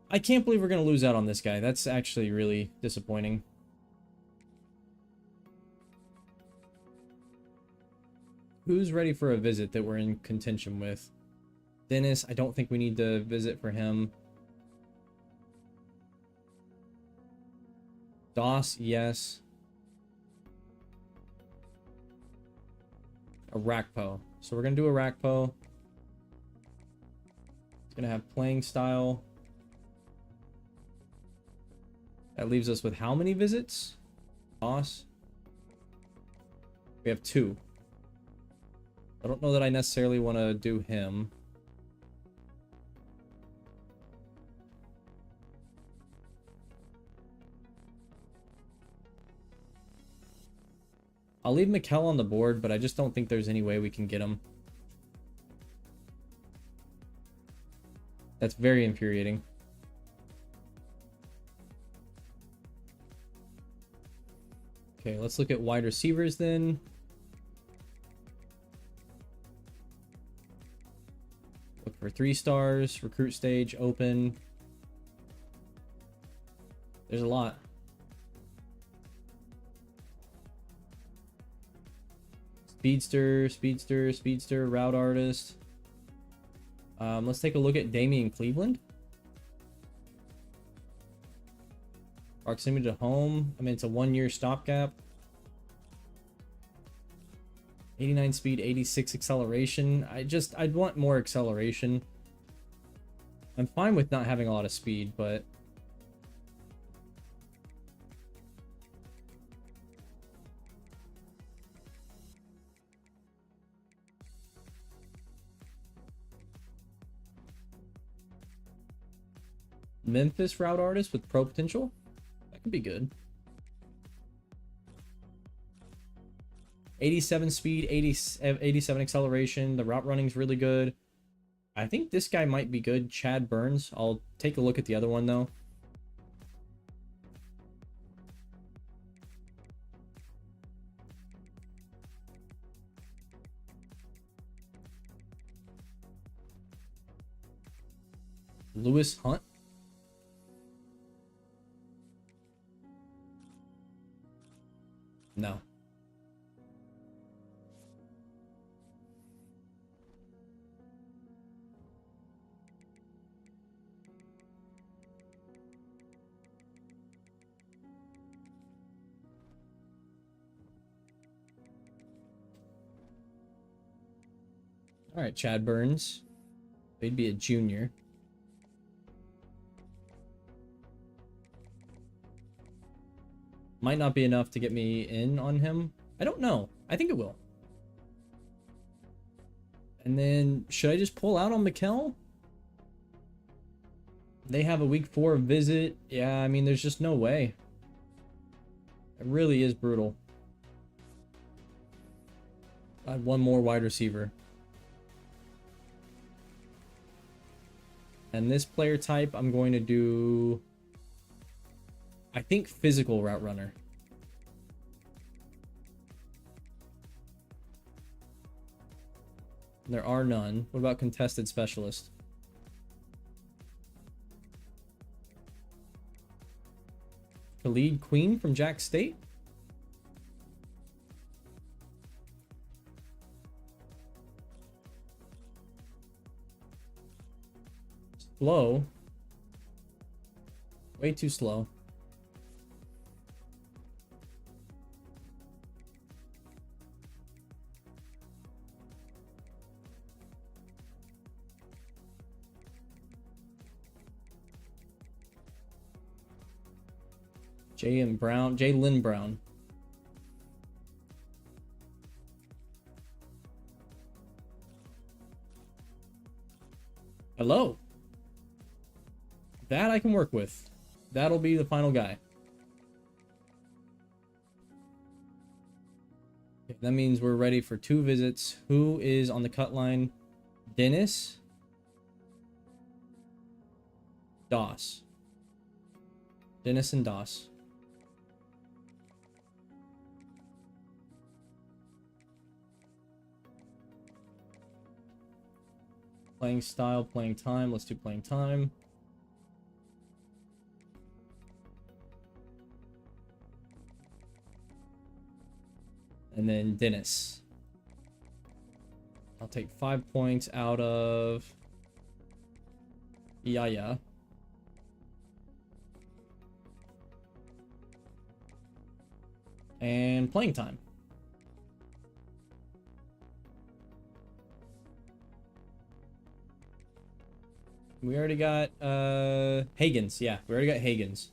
I can't believe we're going to lose out on this guy. That's actually really disappointing. Who's ready for a visit that we're in contention with? Dennis, I don't think we need to visit for him. Doss, yes. A Rakpo. So we're going to do a Rakpo. It's going to have playing style. That leaves us with how many visits? Doss. We have 2. I don't know that I necessarily want to do him. I'll leave Mikel on the board, but I just don't think there's any way we can get him. That's very infuriating. Okay, let's look at wide receivers then. Look for 3 stars, recruit stage, open. There's a lot. Speedster, speedster, speedster, route artist. Let's take a look at Damian Cleveland. Proximity to home. I mean, it's a 1-year stopgap. 89 speed, 86 acceleration. I'd want more acceleration. I'm fine with not having a lot of speed, but Memphis route artist with pro potential. That could be good. 87 speed, 87 acceleration. The route running's really good. I think this guy might be good. Chad Burns. I'll take a look at the other one though. Lewis Hunt. No. All right, Chad Burns. He'd be a junior. Might not be enough to get me in on him. I don't know. I think it will. And then, should I just pull out on Mikkel? They have a week 4 visit. Yeah, I mean, there's just no way. It really is brutal. I had one more wide receiver. And this player type, I'm going to do, I think, physical route runner. There are none. What about contested specialist? Khalid Queen from Jack State? Slow. Way too slow. Jalen Brown. Hello. That I can work with. That'll be the final guy. Okay, that means we're ready for 2 visits. Who is on the cut line? Dennis? Doss. Dennis and Doss. Playing style, playing time. Let's do playing time. And then Dennis. I'll take 5 points out of Yaya. And playing time. We already got Hagens. Yeah, we already got Hagens.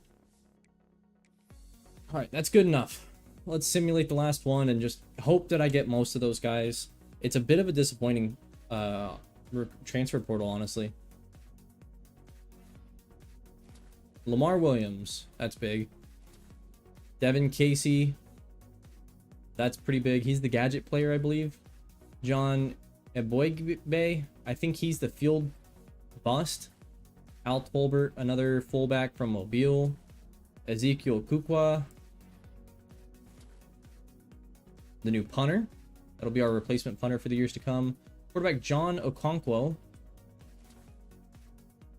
All right, that's good enough. Let's simulate the last one and just hope that I get most of those guys. It's a bit of a disappointing transfer portal, honestly. Lamar Williams, that's big. Devin Casey, that's pretty big. He's the gadget player, I believe. John Eboigbe, I think he's the field bust. Al Tolbert, another fullback from Mobile. Ezekiel Kukwa, the new punter. That'll be our replacement punter for the years to come. Quarterback John Okonkwo.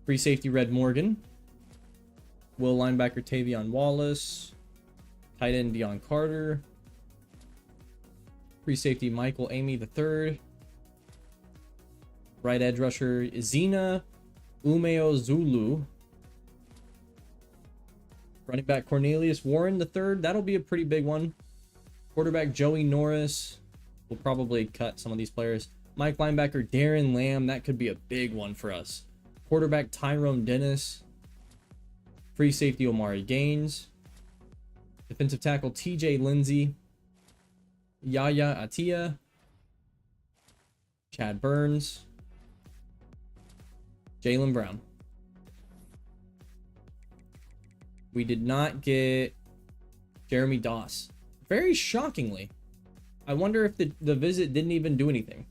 Free safety Red Morgan. Will linebacker Tavion Wallace. Tight end Deion Carter. Free safety Michael Amy III. Right edge rusher Zena Umeo Zulu. Running back Cornelius Warren III. That'll be a pretty big one. Quarterback Joey Norris. We'll probably cut some of these players. Mike linebacker Darren Lamb. That could be a big one for us. Quarterback Tyrone Dennis. Free safety Omari Gaines. Defensive tackle TJ Lindsay. Yaya Atia. Chad Burns. Jalen Brown. We did not get Jeremy Doss. Very shockingly. I wonder if the visit didn't even do anything.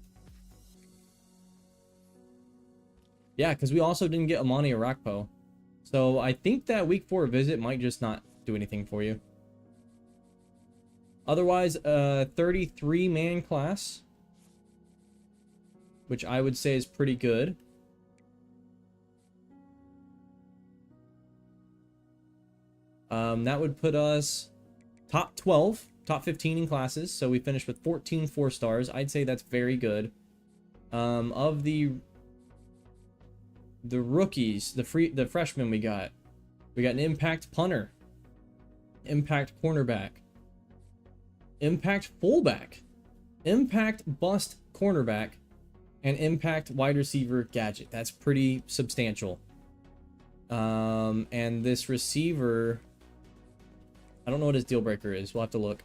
Yeah, because we also didn't get Amani Arakpo. So I think that week 4 visit might just not do anything for you. Otherwise, 33-man class, which I would say is pretty good. That would put us top 12, top 15 in classes. So we finished with 14 4-stars. I'd say that's very good. Of the rookies, the freshmen we got an impact punter, impact cornerback, impact fullback, impact bust cornerback, And impact wide receiver gadget. That's pretty substantial. And this receiver, I don't know what his deal breaker is. We'll have to look.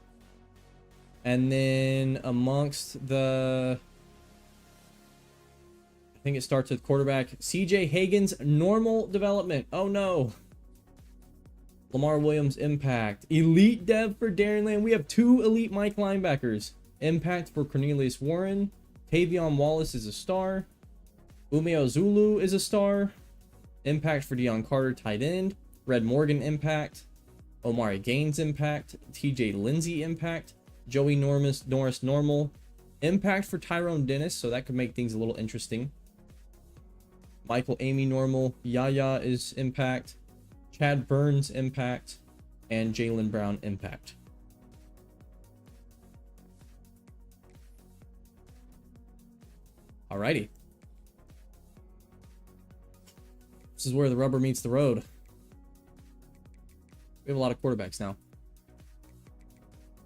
And then amongst the, I think it starts with quarterback, CJ Hagan's normal development. Oh no. Lamar Williams impact. Elite dev for Darren Lamb. We have 2 elite Mike linebackers. Impact for Cornelius Warren. Tavion Wallace is a star. Umeo Zulu is a star. Impact for Deion Carter, tight end. Red Morgan impact. Omari Gaines impact. TJ Lindsey impact. Joey Norris normal. Impact for Tyrone Dennis, so that could make things a little interesting. Michael Amy normal. Yaya is impact. Chad Burns impact. And Jalen Brown impact. Alrighty. This is where the rubber meets the road. We have a lot of quarterbacks now.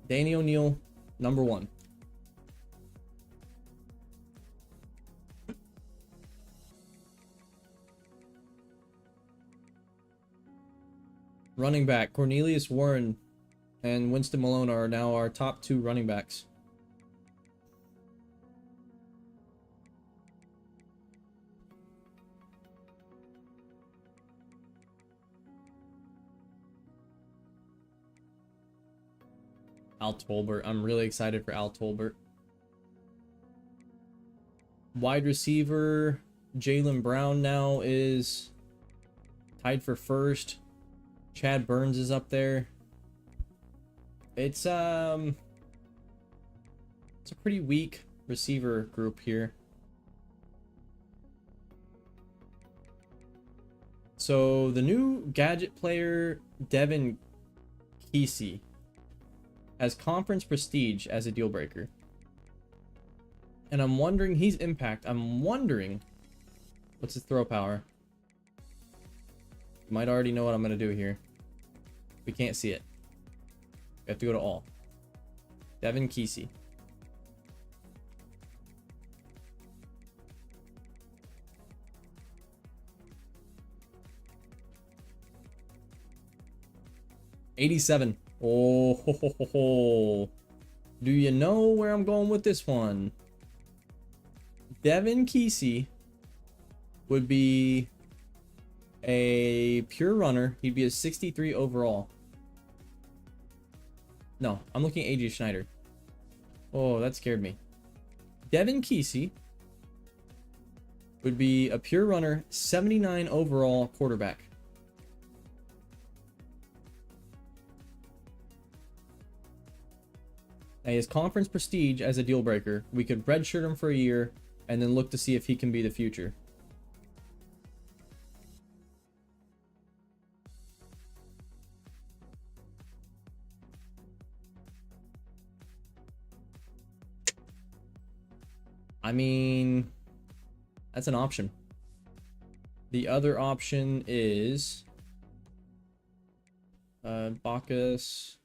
Danny O'Neal, number 1. Running back, Cornelius Warren and Winston Malone are now our top 2 running backs. Al Tolbert. I'm really excited for Al Tolbert. Wide receiver, Jalen Brown now is tied for first. Chad Burns is up there. It's a pretty weak receiver group here. So the new gadget player, Devin Kesey, has conference prestige as a deal breaker. And I'm wondering, he's impact. I'm wondering, what's his throw power? You might already know what I'm going to do here. We can't see it. We have to go to all. Devin Kesey. $87. Oh, ho, ho, ho, ho. Do you know where I'm going with this one? Devin Kesey would be a pure runner. He'd be a 63 overall. No, I'm looking at AJ Schneider. Oh, that scared me. Devin Kesey would be a pure runner, 79 overall quarterback. Now, his conference prestige as a deal breaker. We could redshirt him for a year and then look to see if he can be the future. I mean, that's an option. The other option is Bacchus.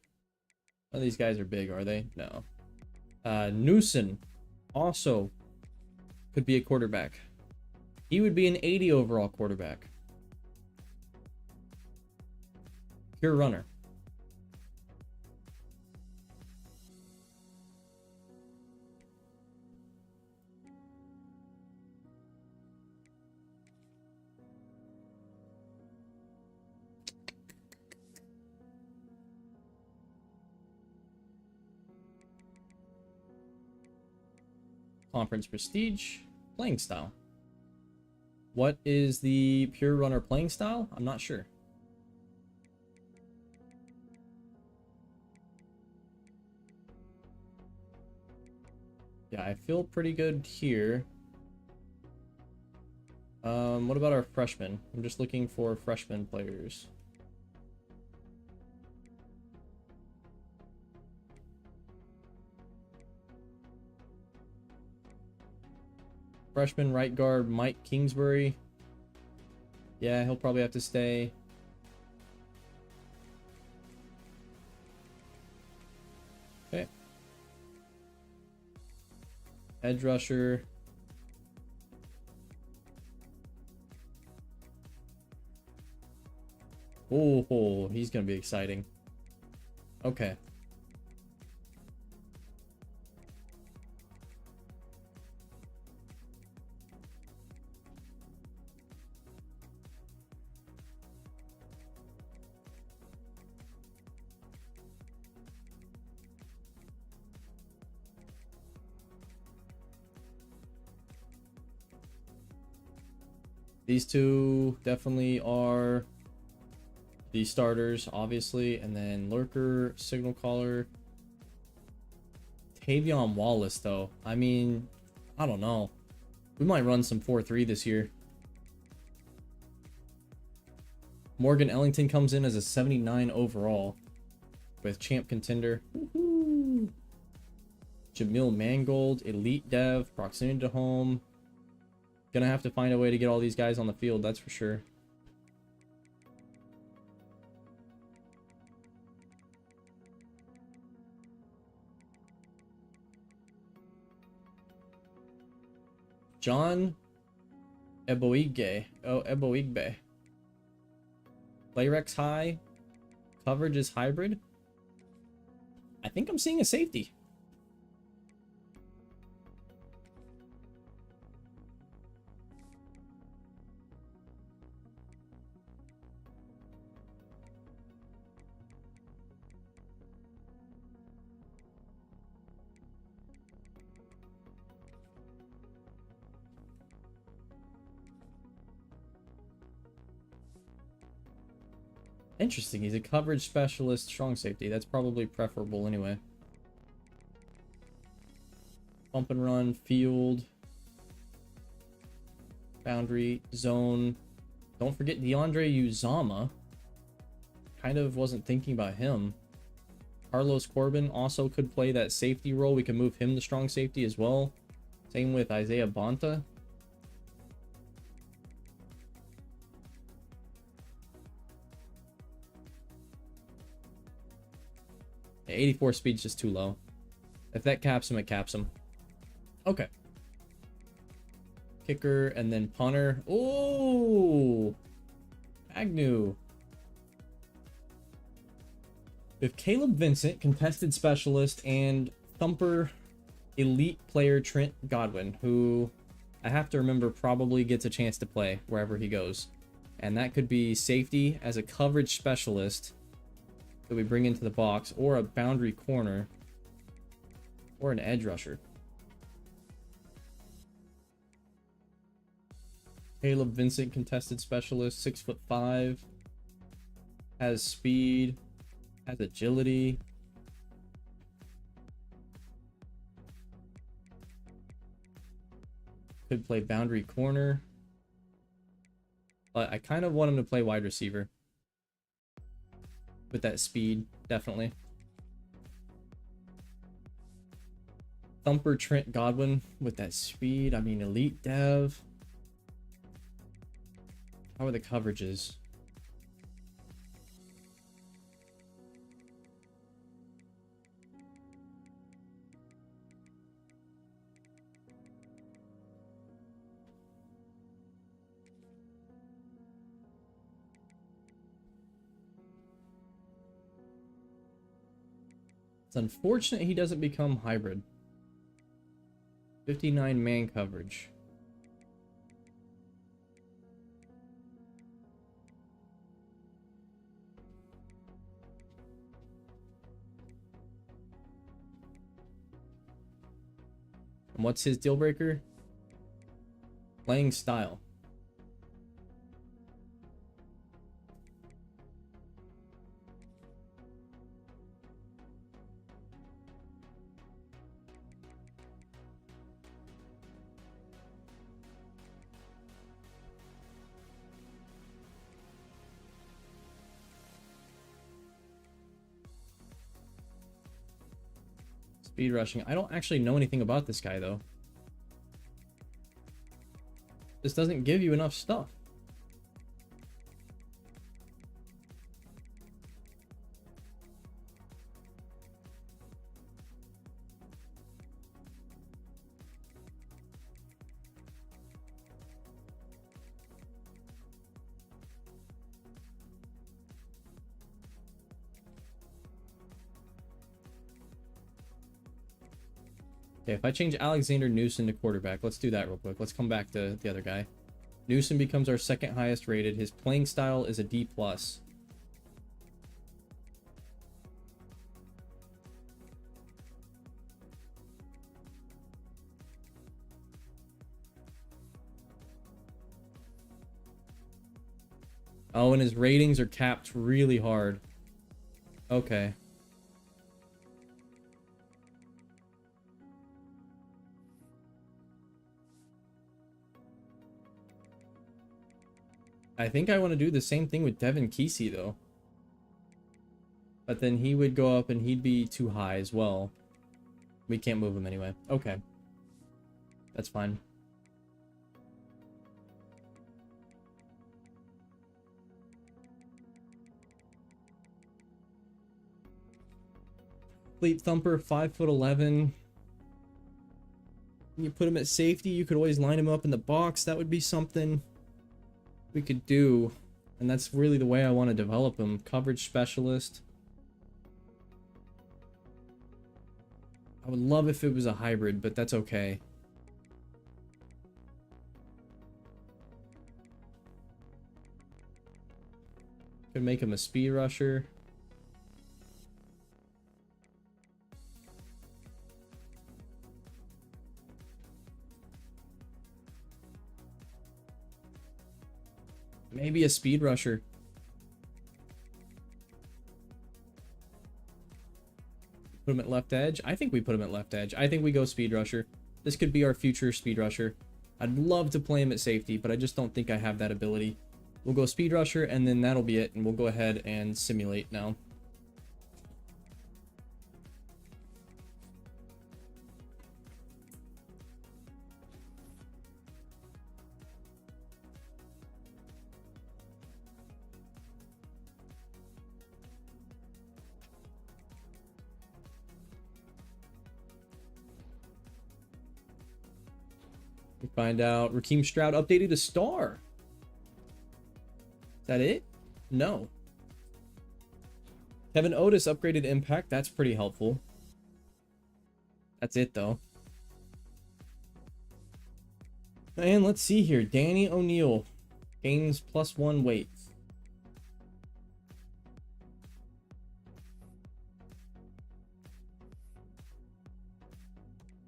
None of these guys are big, are they? No. Newson also could be a quarterback. He would be an 80 overall quarterback. Pure runner. Conference prestige, playing style. What is the pure runner playing style? I'm not sure. Yeah, I feel pretty good here. What about our freshmen? I'm just looking for freshman players. Freshman right guard Mike Kingsbury. Yeah, he'll probably have to stay. Okay. Edge rusher. Oh, he's gonna be exciting. Okay. These two definitely are the starters, obviously, and then Lurker, Signal Caller, Tavion Wallace, though. I mean, I don't know. We might run some 4-3 this year. Morgan Ellington comes in as a 79 overall with champ contender. Woohoo! Jamil Mangold, elite dev, proximity to home. Gonna have to find a way to get all these guys on the field, that's for sure. John Eboigbe. Oh, Eboigbe. Playrex high. Coverage is hybrid. I think I'm seeing a safety. Interesting. He's a coverage specialist, strong safety. That's probably preferable anyway. Bump and run, field, boundary, zone. Don't forget DeAndre Uzama. Kind of wasn't thinking about him. Carlos Corbin also could play that safety role. We can move him to strong safety as well. Same with Isaiah Bonta. Yeah, 84 speed's just too low. If that caps him, it caps him. Okay. Kicker and then punter. Oh, Agnew. With Caleb Vincent, contested specialist, and thumper elite player Trent Godwin, who I have to remember probably gets a chance to play wherever he goes. And that could be safety as a coverage specialist that we bring into the box, or a boundary corner, or an edge rusher. Caleb Vincent, contested specialist, 6'5", has speed, has agility. Could play boundary corner. But I kind of want him to play wide receiver. With that speed, definitely. Thumper Trent Godwin with that speed. I mean, elite dev. How are the coverages? It's unfortunate he doesn't become hybrid. 59 man coverage. And what's his deal breaker? Playing style. Speed rushing. I don't actually know anything about this guy, though. This doesn't give you enough stuff. Okay, if I change Alexander Newsom to quarterback, let's do that real quick. Let's come back to the other guy. Newsom becomes our second highest rated. His playing style is a D+. Oh, and his ratings are capped really hard. Okay. I think I want to do the same thing with Devin Kesey, though. But then he would go up and he'd be too high as well. We can't move him anyway. Okay. That's fine. Fleet Thumper, 5'11". You put him at safety, you could always line him up in the box. That would be something we could do. And that's really the way I want to develop him. Coverage specialist. I would love if it was a hybrid, but that's okay. Could make him a speed rusher. Maybe a speed rusher. Put him at left edge. I think we put him at left edge. I think we go speed rusher. This could be our future speed rusher. I'd love to play him at safety, but I just don't think I have that ability. We'll go speed rusher, and then that'll be it, and we'll go ahead and simulate now. We find out Raheem Stroud updated to star. Is that it? No. Kevin Otis upgraded impact. That's pretty helpful. That's it, though. And let's see here. Danny O'Neal gains +1 weight.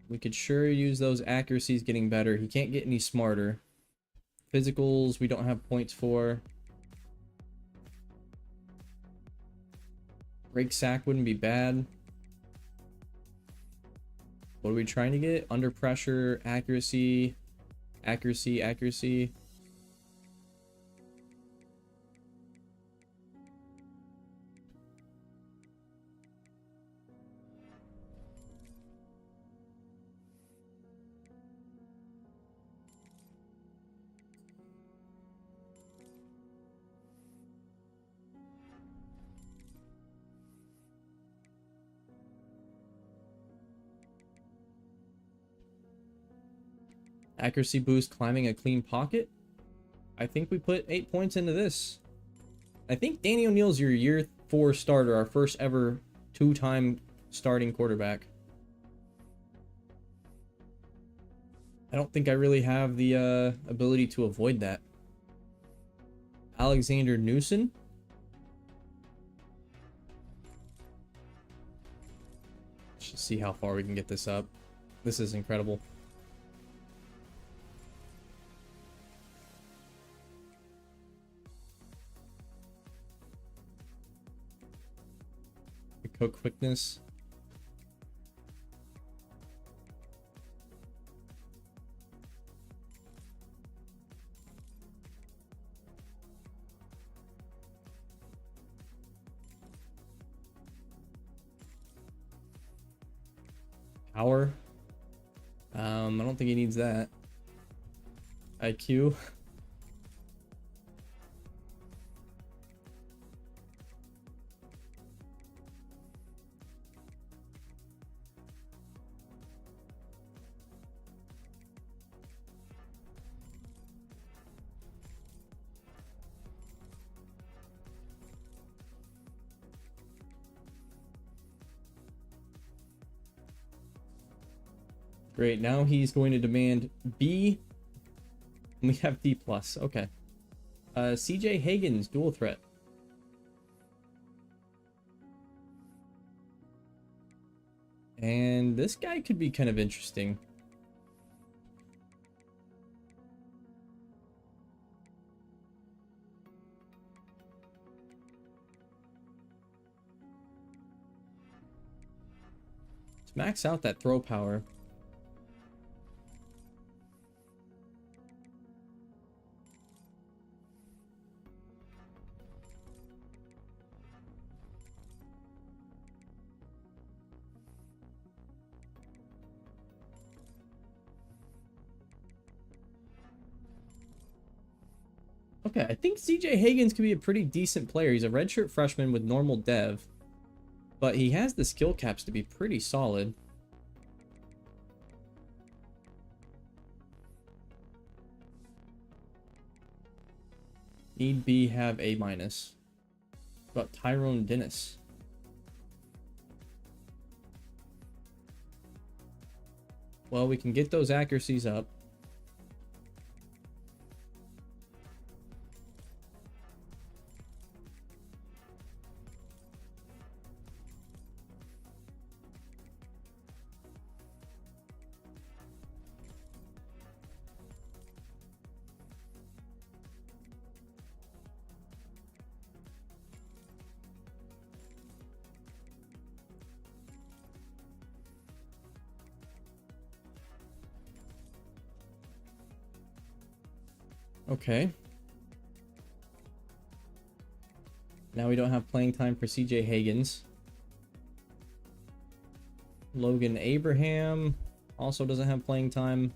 We could sure use those accuracies getting better. He can't get any smarter. Physicals, we don't have points for. Break sack wouldn't be bad. What are we trying to get? Under pressure, accuracy, accuracy, accuracy. Accuracy boost, climbing a clean pocket. I think we put 8 points into this. I think Danny O'Neal's your year 4 starter, our first ever 2-time starting quarterback. I don't think I really have the ability to avoid that. Alexander Newsom. Let's just see how far we can get this up. This is incredible. Cook quickness. Power. I don't think he needs that. IQ. Great, now he's going to demand B. We have D+. Okay. CJ Hagan's dual threat. And this guy could be kind of interesting. Let's max out that throw power. Okay, I think CJ Hagan's could be a pretty decent player. He's a redshirt freshman with normal dev, but he has the skill caps to be pretty solid. Need B have A-. About Tyrone Dennis. Well, we can get those accuracies up. Okay. Now we don't have playing time for CJ Hagan's. Logan Abraham also doesn't have playing time.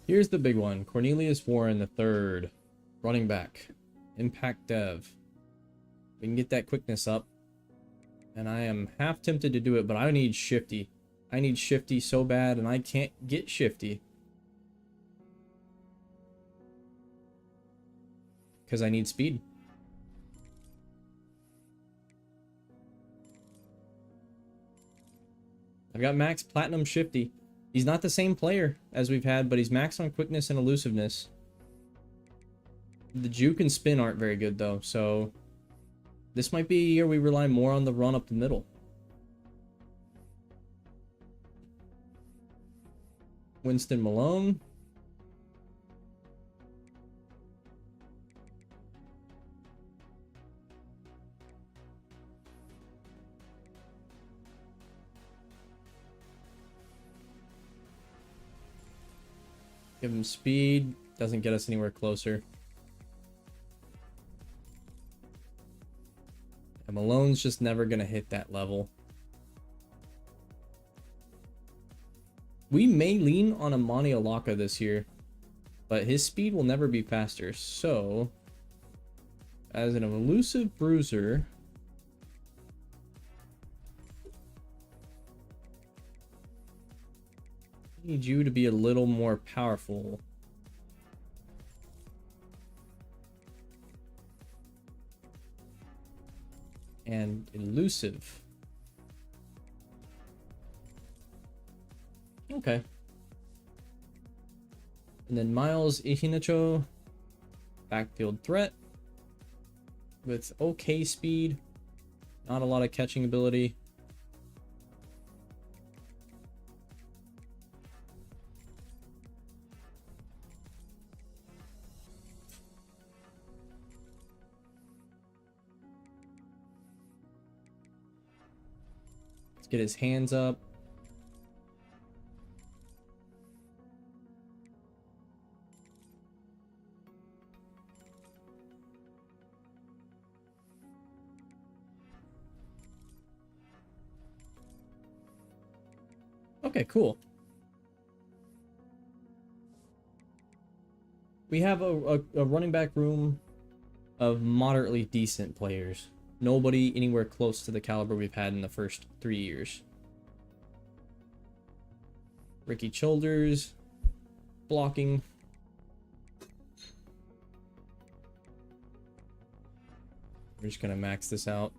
Here's the big one. Cornelius Warren III, running back, impact dev. We can get that quickness up. And I am half tempted to do it, but I need shifty. I need shifty so bad, and I can't get shifty. Because I need speed. I've got max platinum shifty. He's not the same player as we've had, but he's maxed on quickness and elusiveness. The juke and spin aren't very good, though, so this might be a year we rely more on the run up the middle. Winston Malone. Give him speed. Doesn't get us anywhere closer. And Malone's just never going to hit that level. We may lean on Amani Alaka this year, but his speed will never be faster. So, as an elusive bruiser, I need you to be a little more powerful. And elusive. Okay. And then Miles Ihinacho, backfield threat with okay speed, not a lot of catching ability. Let's get his hands up. Okay, cool. We have a running back room of moderately decent players. Nobody anywhere close to the caliber we've had in the first 3 years. Ricky Childers, blocking. We're just gonna max this out.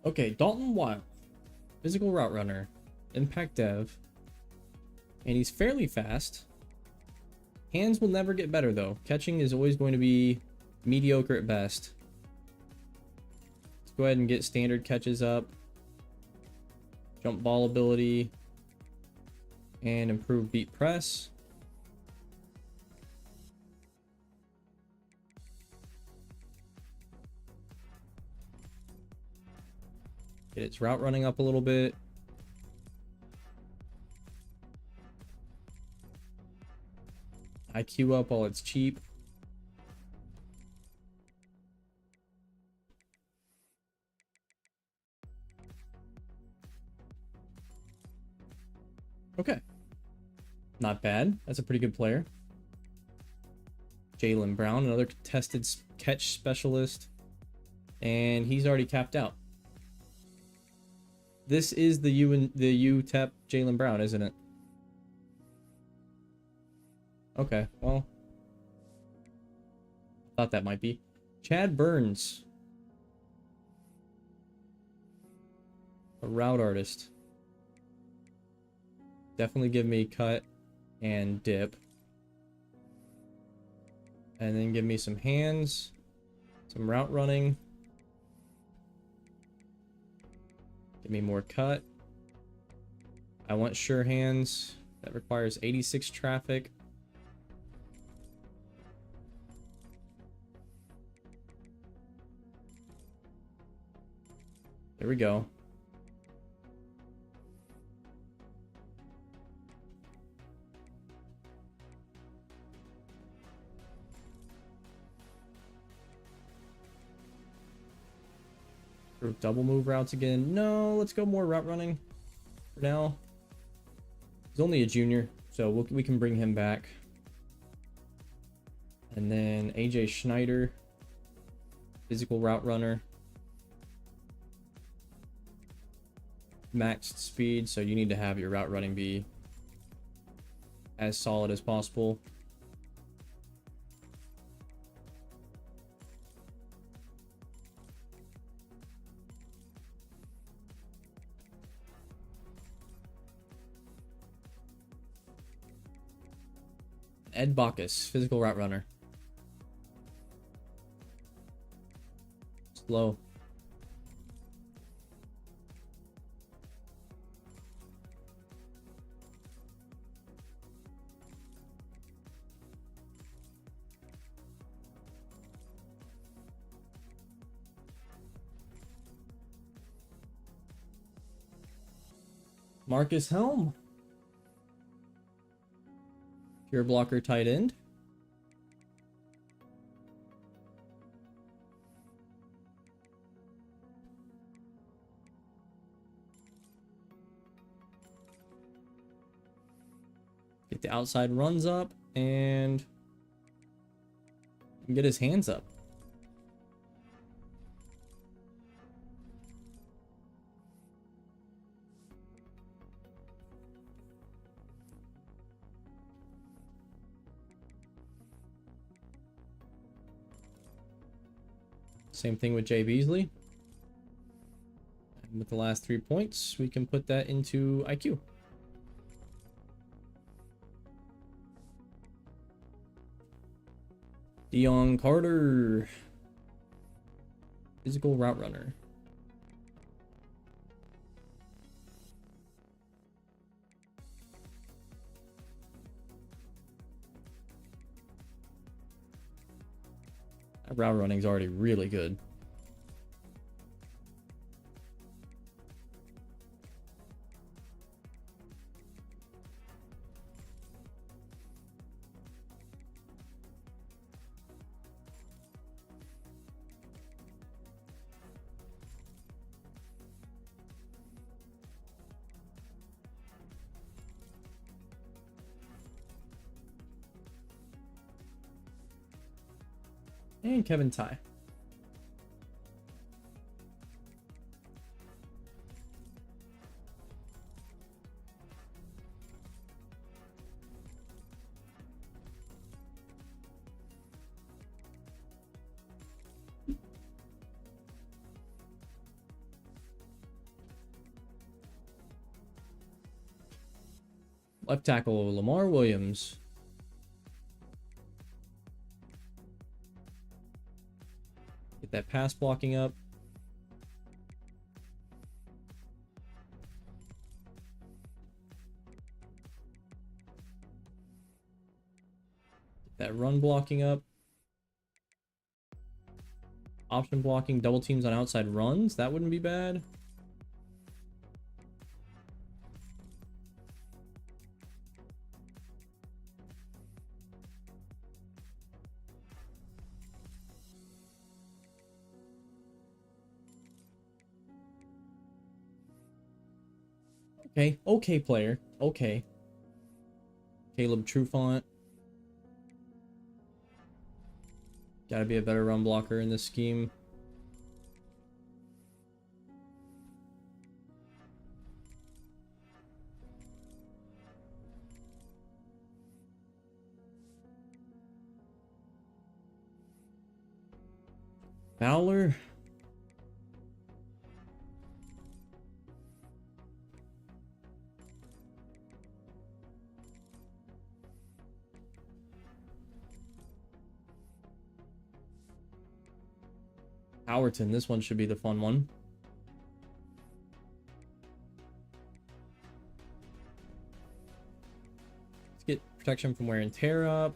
Okay, Dalton Wild, physical route runner, impact dev, and he's fairly fast. Hands will never get better though. Catching is always going to be mediocre at best. Let's go ahead and get standard catches up, jump ball ability, and improve beat press. Get its route running up a little bit. IQ up while it's cheap. Okay. Not bad. That's a pretty good player. Jaylen Brown, another contested catch specialist. And he's already capped out. This is the UTEP Jaylen Brown, isn't it? Okay, well. Thought that might be. Chad Burns. A route artist. Definitely give me cut and dip. And then give me some hands. Some route running. Give me more cut. I want sure hands. That requires 86 traffic. There we go. Double move routes again. No, let's go more route running for now. He's only a junior, so we can bring him back. And then AJ Schneider, physical route runner. Maxed speed, so you need to have your route running be as solid as possible. Ed Bacchus, physical route runner. Slow. Marcus Helm. Pure blocker tight end. Get the outside runs up and get his hands up. Same thing with Jay Beasley. And with the last 3 points, we can put that into IQ. Dion Carter. Physical route runner. That route running is already really good. And Kevin Ty. Left tackle, Lamar Williams. Get that pass blocking up. Get that run blocking up. Option blocking, double teams on outside runs. That wouldn't be bad. Okay, okay player. Okay. Caleb Trufant. Gotta be a better run blocker in this scheme. Fowler. Howerton, this one should be the fun one. Let's get protection from wear and tear up.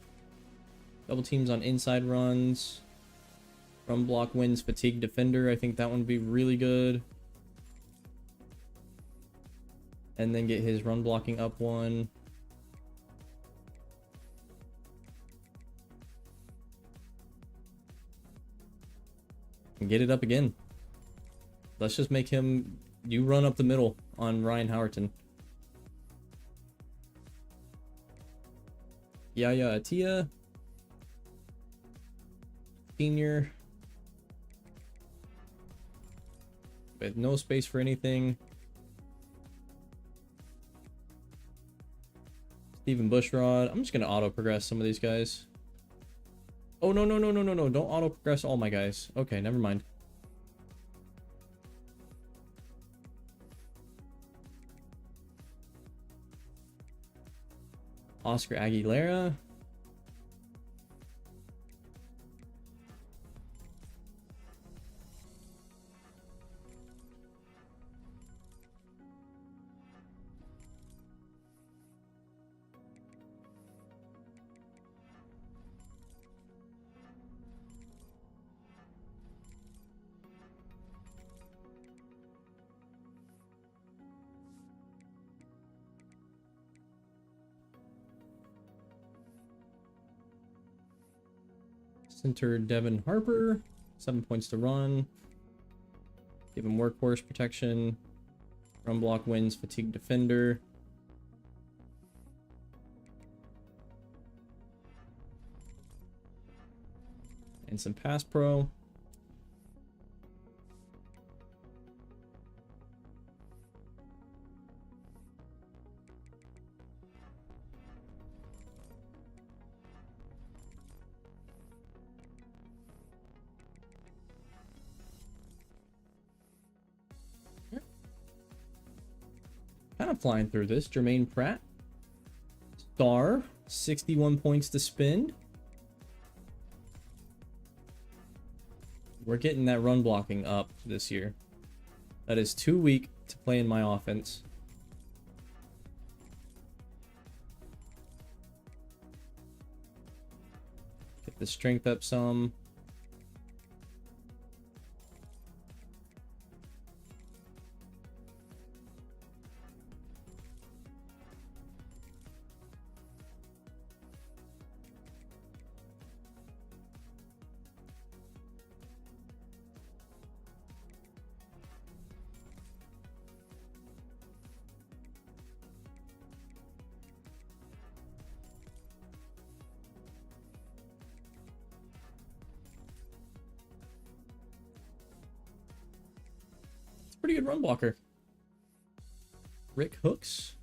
Double teams on inside runs. Run block wins fatigue defender. I think that one would be really good. And then get his run blocking up one. And get it up again. Let's just make him... You run up the middle on Ryan Howerton. Yaya Atia. Senior. With no space for anything. Stephen Bushrod. I'm just going to auto-progress some of these guys. Oh, no, no, no, no, no, no. Don't auto-progress all my guys. Okay, never mind. Oscar Aguilera. Center Devin Harper, 7 points to run. Give him workhorse protection. Run block wins fatigue defender. And some pass pro. kind of flying through this. Jermaine Pratt. Star. 61 points to spend. We're getting that run blocking up this year. That is too weak to play in my offense. Get the strength up some. Pretty good run blocker. Rick Hooks.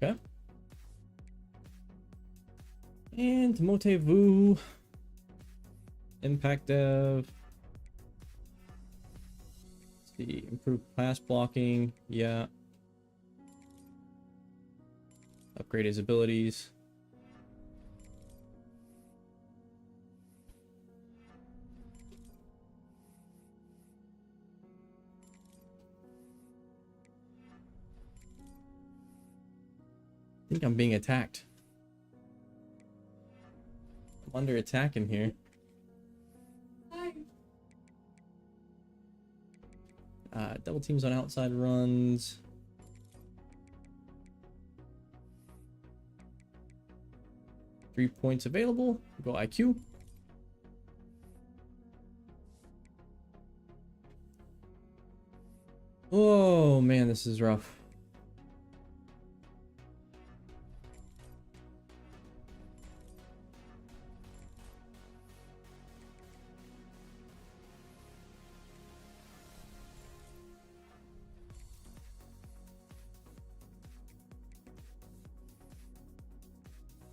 Okay. And Motevu. Impact Dev. Let's see. Improved pass blocking. Yeah. Upgrade his abilities. I think I'm being attacked. I'm under attack in here. Double teams on outside runs. Three points available. Go IQ. Oh man, this is rough.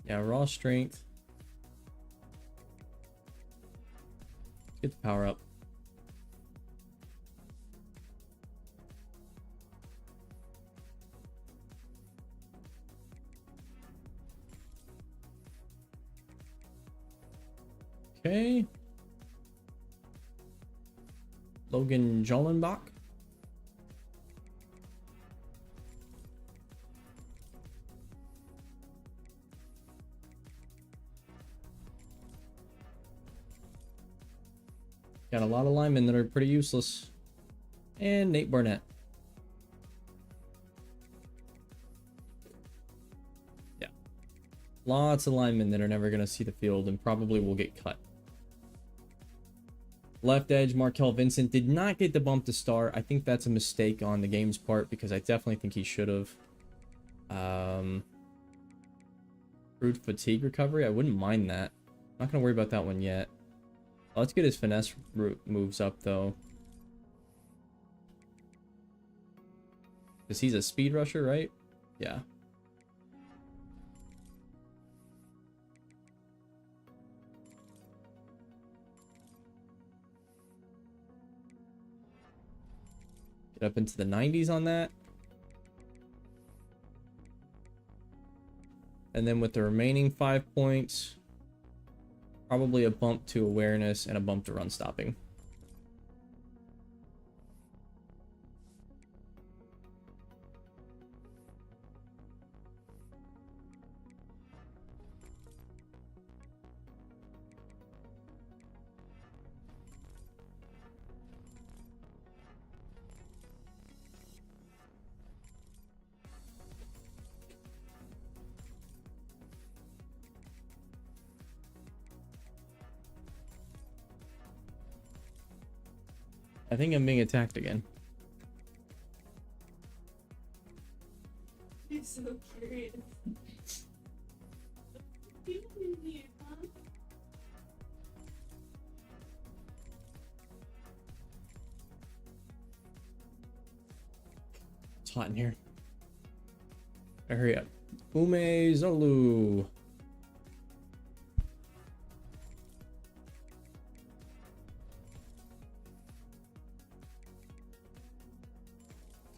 Yeah, raw strength. Let's get the power up. Okay. Logan Jollenbach. Got a lot of linemen that are pretty useless. And Nate Barnett. Yeah. Lots of linemen that are never going to see the field and probably will get cut. Left edge, Markel Vincent did not get the bump to start. I think that's a mistake on the game's part because I definitely think he should have. Brute fatigue recovery, I wouldn't mind that. Not going to worry about that one yet. Let's get his finesse moves up, though. Because he's a speed rusher, right? Yeah. Get up into the 90s on that. And then with the remaining 5 points... probably a bump to awareness and a bump to run stopping. I think I'm being attacked again. I'm so curious. People in here, huh? hot in here. Hurry up. Ume Zolu.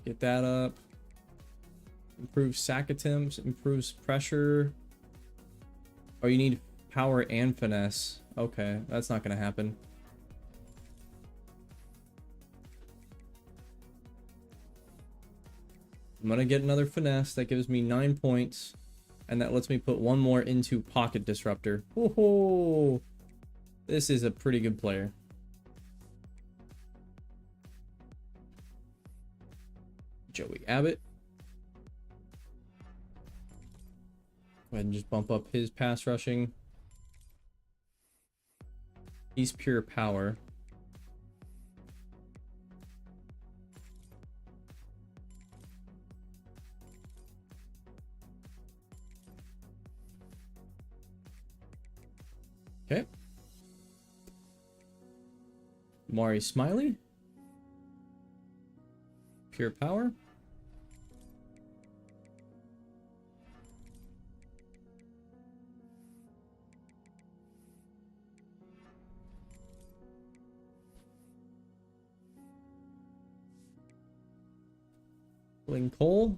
Get that up. Improves sack attempts, improves pressure. Oh, you need power and finesse. Okay, that's not gonna happen. I'm gonna get another finesse. That gives me 9 points. And that lets me put one more into pocket disruptor. Oh, this is a pretty good player. Joey Abbott. Go ahead and just bump up his pass rushing. He's pure power. Okay. Mari Smiley. Pure power. Bling Cole.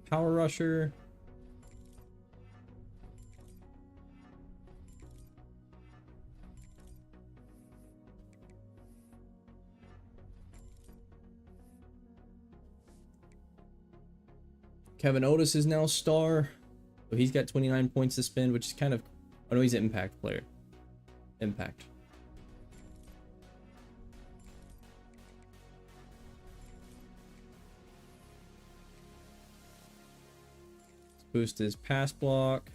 Power rusher. Kevin Otis is now star. So he's got 29 points to spend, which is kind of... Oh no, he's an impact player. Impact. Let's boost his pass block,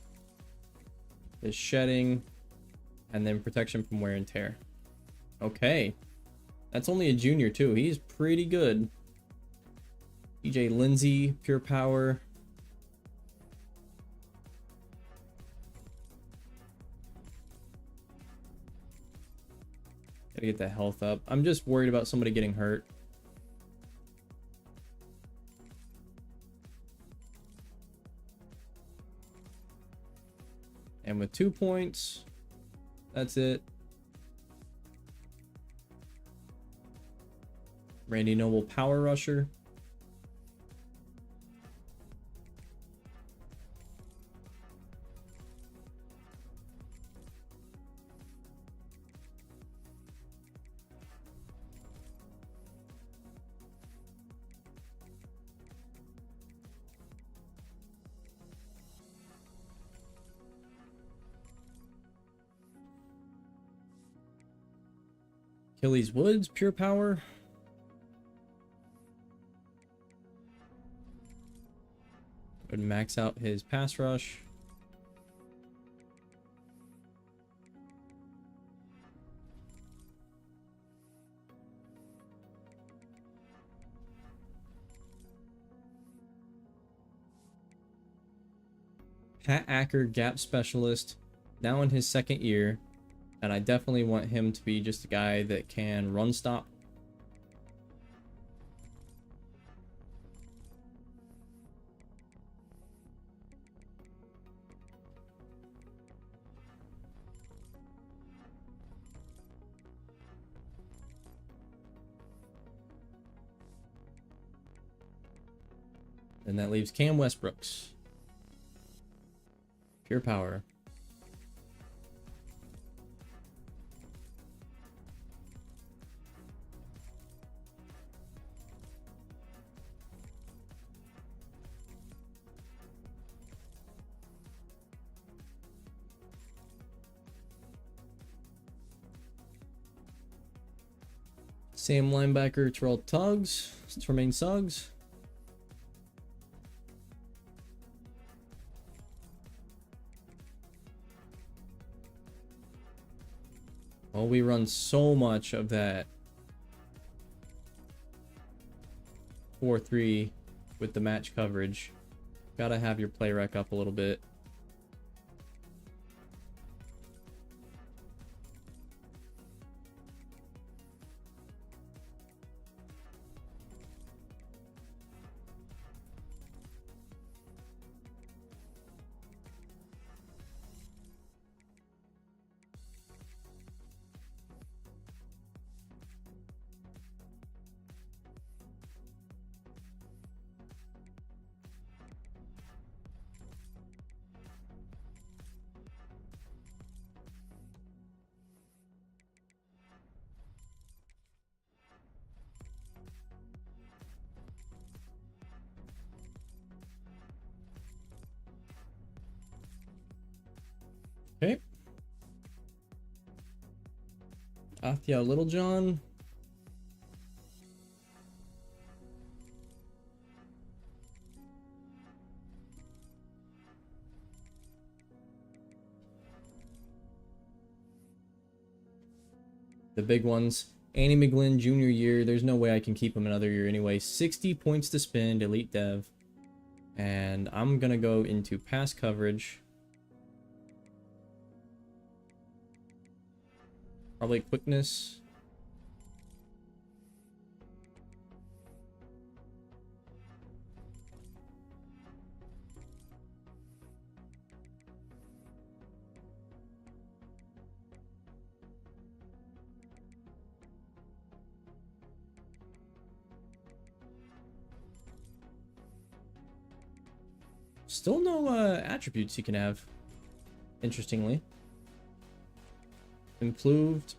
his shedding, and then protection from wear and tear. Okay. That's only a junior too. He's pretty good. EJ Lindsey, pure power. Gotta get that health up. I'm just worried about somebody getting hurt. And with 2 points, that's it. Randy Noble, power rusher. Achilles Woods, pure power. Would max out his pass rush. Pat Acker, gap specialist, now in his second year. And I definitely want him to be just a guy that can run stop. And that leaves Cam Westbrooks. Pure power. Sam linebacker, Terrell Tremaine Suggs. Well, we run so much of that 4-3 with the match coverage. Gotta have your play rec up a little bit. Okay. Athia Littlejohn. The big ones. Annie McGlynn, junior year. There's no way I can keep him another year anyway. 60 points to spend, elite dev. And I'm going to go into pass coverage. Probably quickness. Still no attributes you can have, interestingly. Improved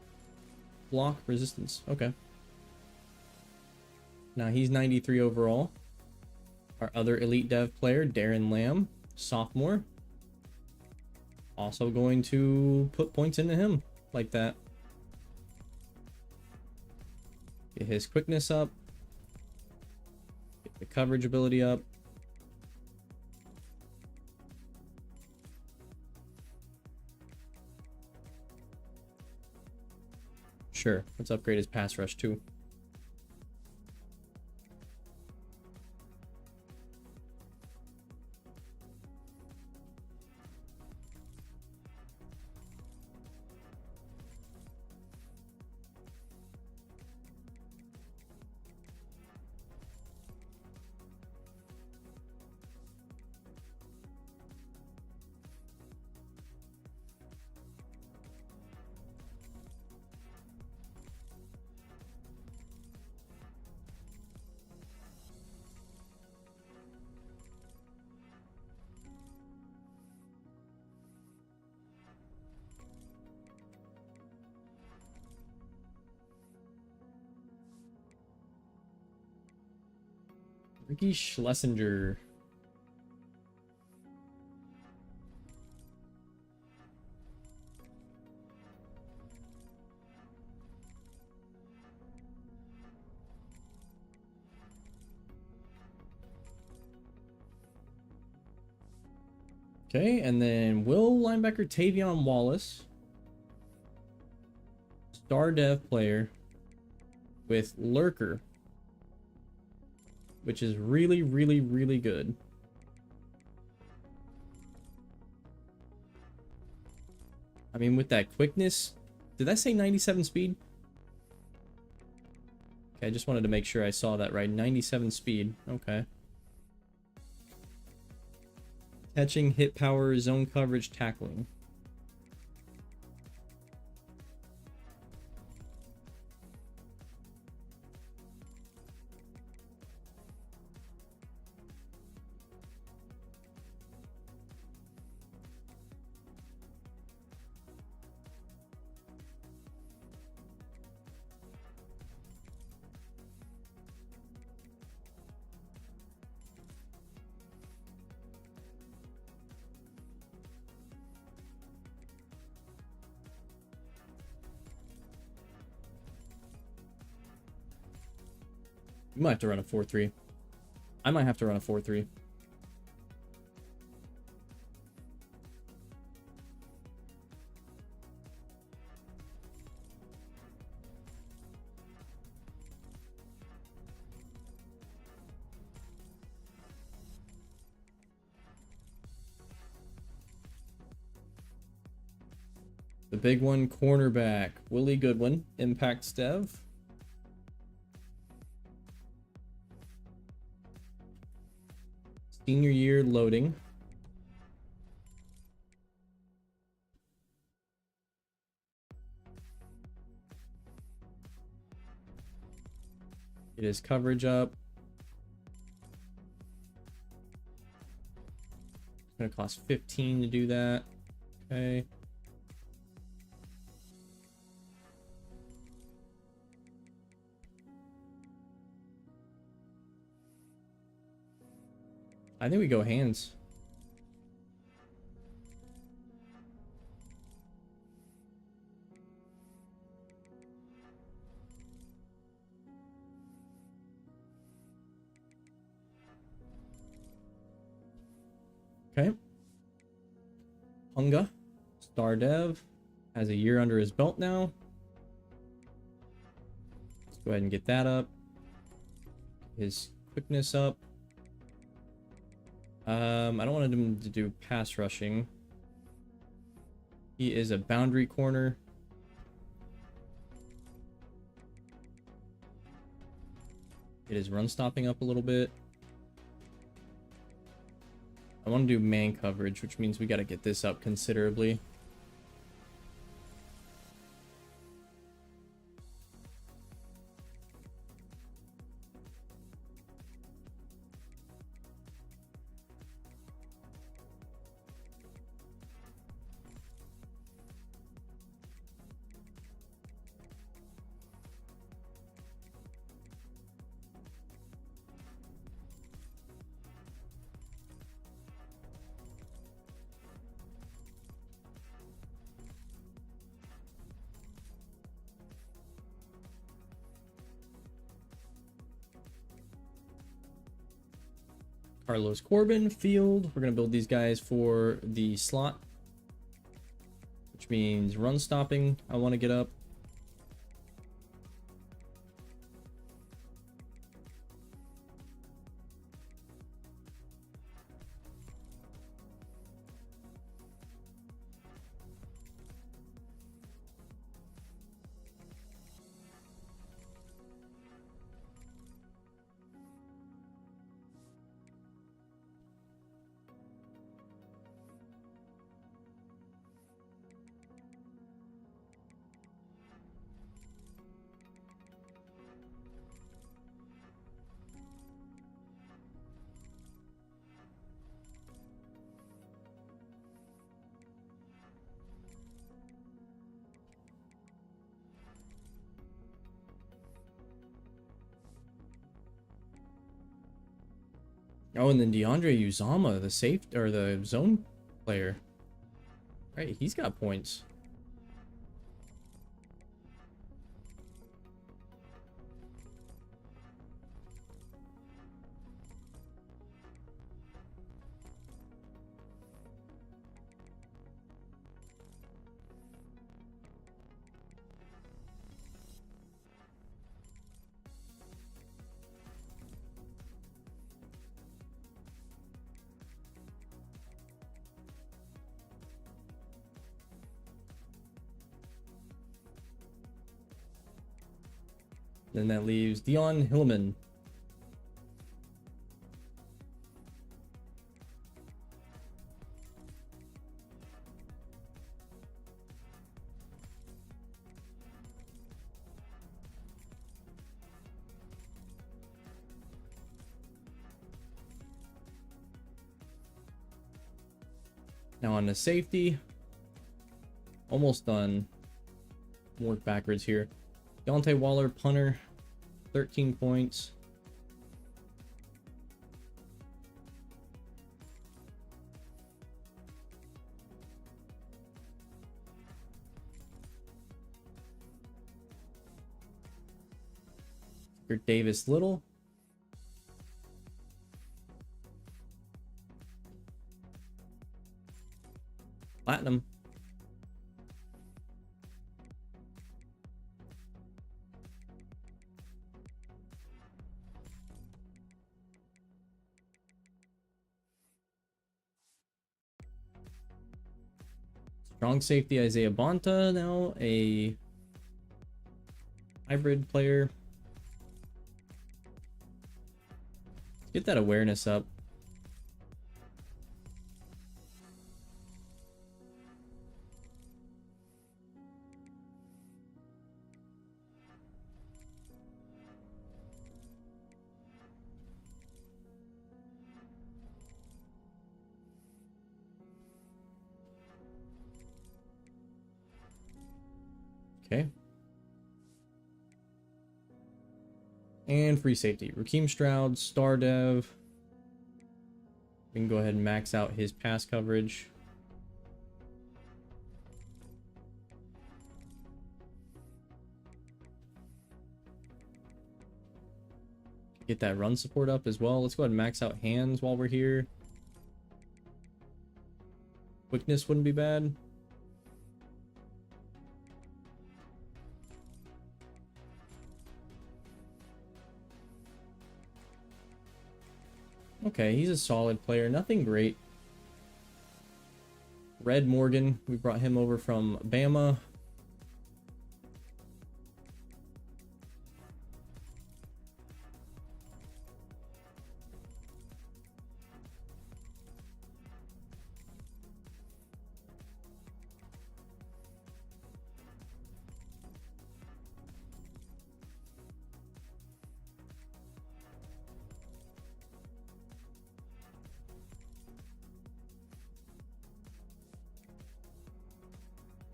block resistance. Okay. Now he's 93 overall. Our other elite dev player, Darren Lamb, sophomore. Also going to put points into him like that. Get his quickness up. Get the coverage ability up. Sure, let's upgrade his pass rush too. Ricky Schlesinger. Okay, and then Will linebacker Tavion Wallace. Star dev player with Lurker, which is really, really, really good. I mean, with that quickness, did I say 97 speed? Okay, I just wanted to make sure I saw that right. 97 speed. Okay. Catching, hit power, zone coverage, tackling. You might have to run a 4-3. I might have to run a 4-3. The big one, cornerback, Willie Goodwin, impact Stev. Senior year loading. Get his coverage up. It's gonna cost 15 to do that. Okay. I think we go hands. Hunga. Star Dev. Has a year under his belt now. Let's go ahead and get that up. His quickness up. I don't want him to do pass rushing. He is a boundary corner. Get his run stopping up a little bit. I want to do man coverage, which means we got to get this up considerably. Carlos Corbin, field. We're going to build these guys for the slot, which means run stopping. I want to get up. Oh, and then DeAndre Uzama, the safe or the zone player. Right, he's got points. Then that leaves Dion Hillman. Now on to safety. Almost done. Work backwards here. Deontay Waller, punter, 13 points. Davis Little. Platinum. Strong safety Isaiah Bonta, now a hybrid player. Get that awareness up. Okay. And free safety. Raheem Stroud, Star Dev. We can go ahead and max out his pass coverage. Get that run support up as well. Let's go ahead and max out hands while we're here. Quickness wouldn't be bad. Okay, he's a solid player. Nothing great. Red Morgan, we brought him over from Bama.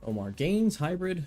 Omar Gaines, hybrid.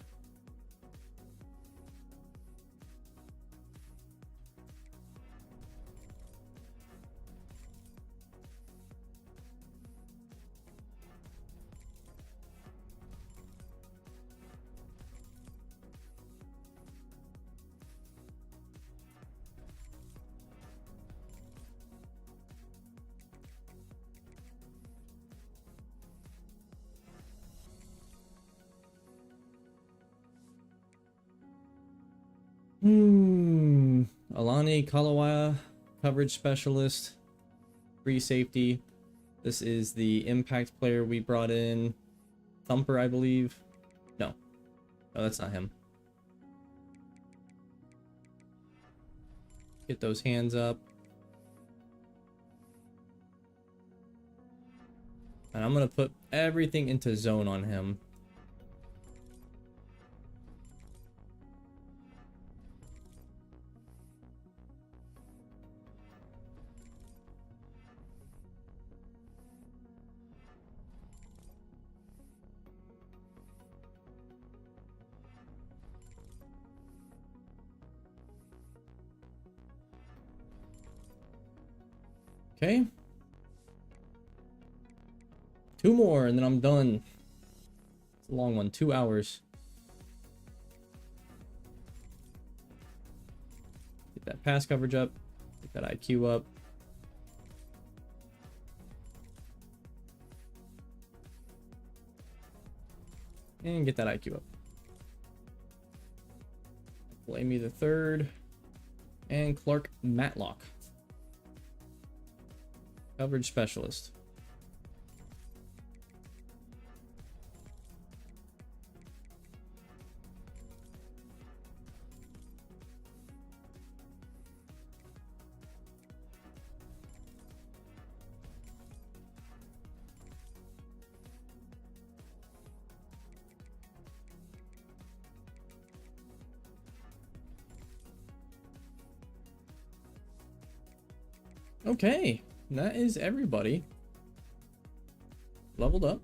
Alani Kalawaya, coverage specialist, free safety. This is the impact player we brought in. Thumper, I believe. No, that's not him. Get those hands up. And I'm gonna put everything into zone on him. Okay. 2 more and then I'm done. It's a long one, 2 hours. Get that pass coverage up. Get that IQ up. And get that IQ up. Blamey the third. And Clark Matlock. Coverage specialist. Okay. That is everybody leveled up.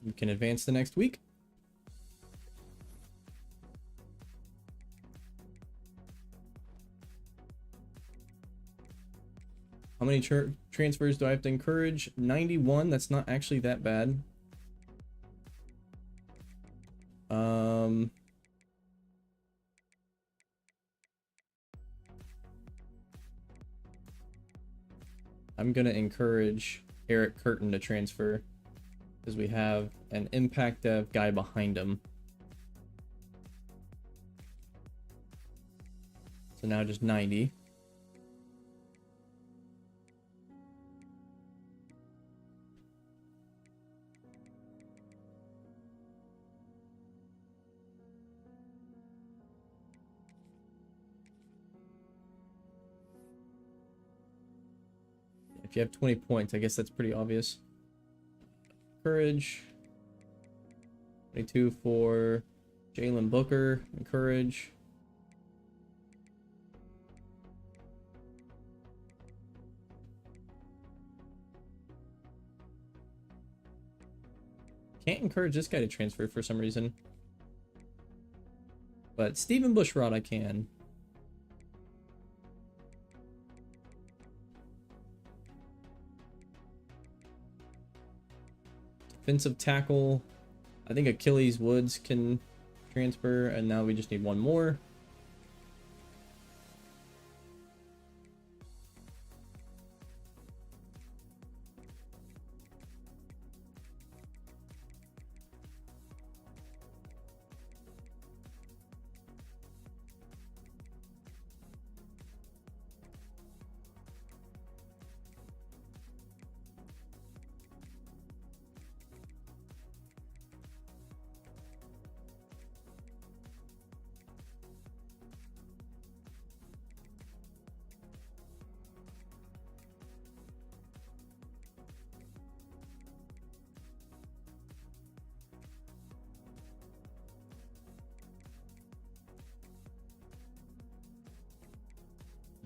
You can advance the next week. How many transfers do I have to encourage? 91. That's not actually that bad. I'm gonna encourage Eric Curtin to transfer because we have an impact dev guy behind him. So now just 90. If you have 20 points, I guess that's pretty obvious. Courage. 22 for Jalen Booker. Encourage. Can't encourage this guy to transfer for some reason. But Stephen Bushrod I can. Defensive tackle. I think Achilles Woods can transfer, and now we just need one more.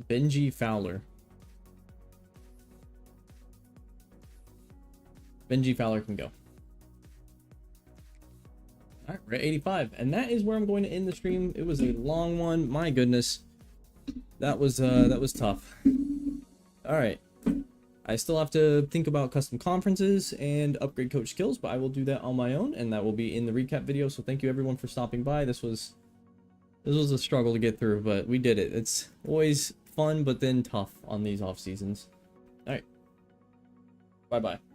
Benji Fowler. Benji Fowler can go. Alright, we're at 85. And that is where I'm going to end the stream. It was a long one. My goodness. That was tough. Alright. I still have to think about custom conferences and upgrade coach skills, but I will do that on my own, and that will be in the recap video. So thank you everyone for stopping by. This was a struggle to get through, but we did it. It's always fun, but then tough on these off seasons. Alright. Bye-bye.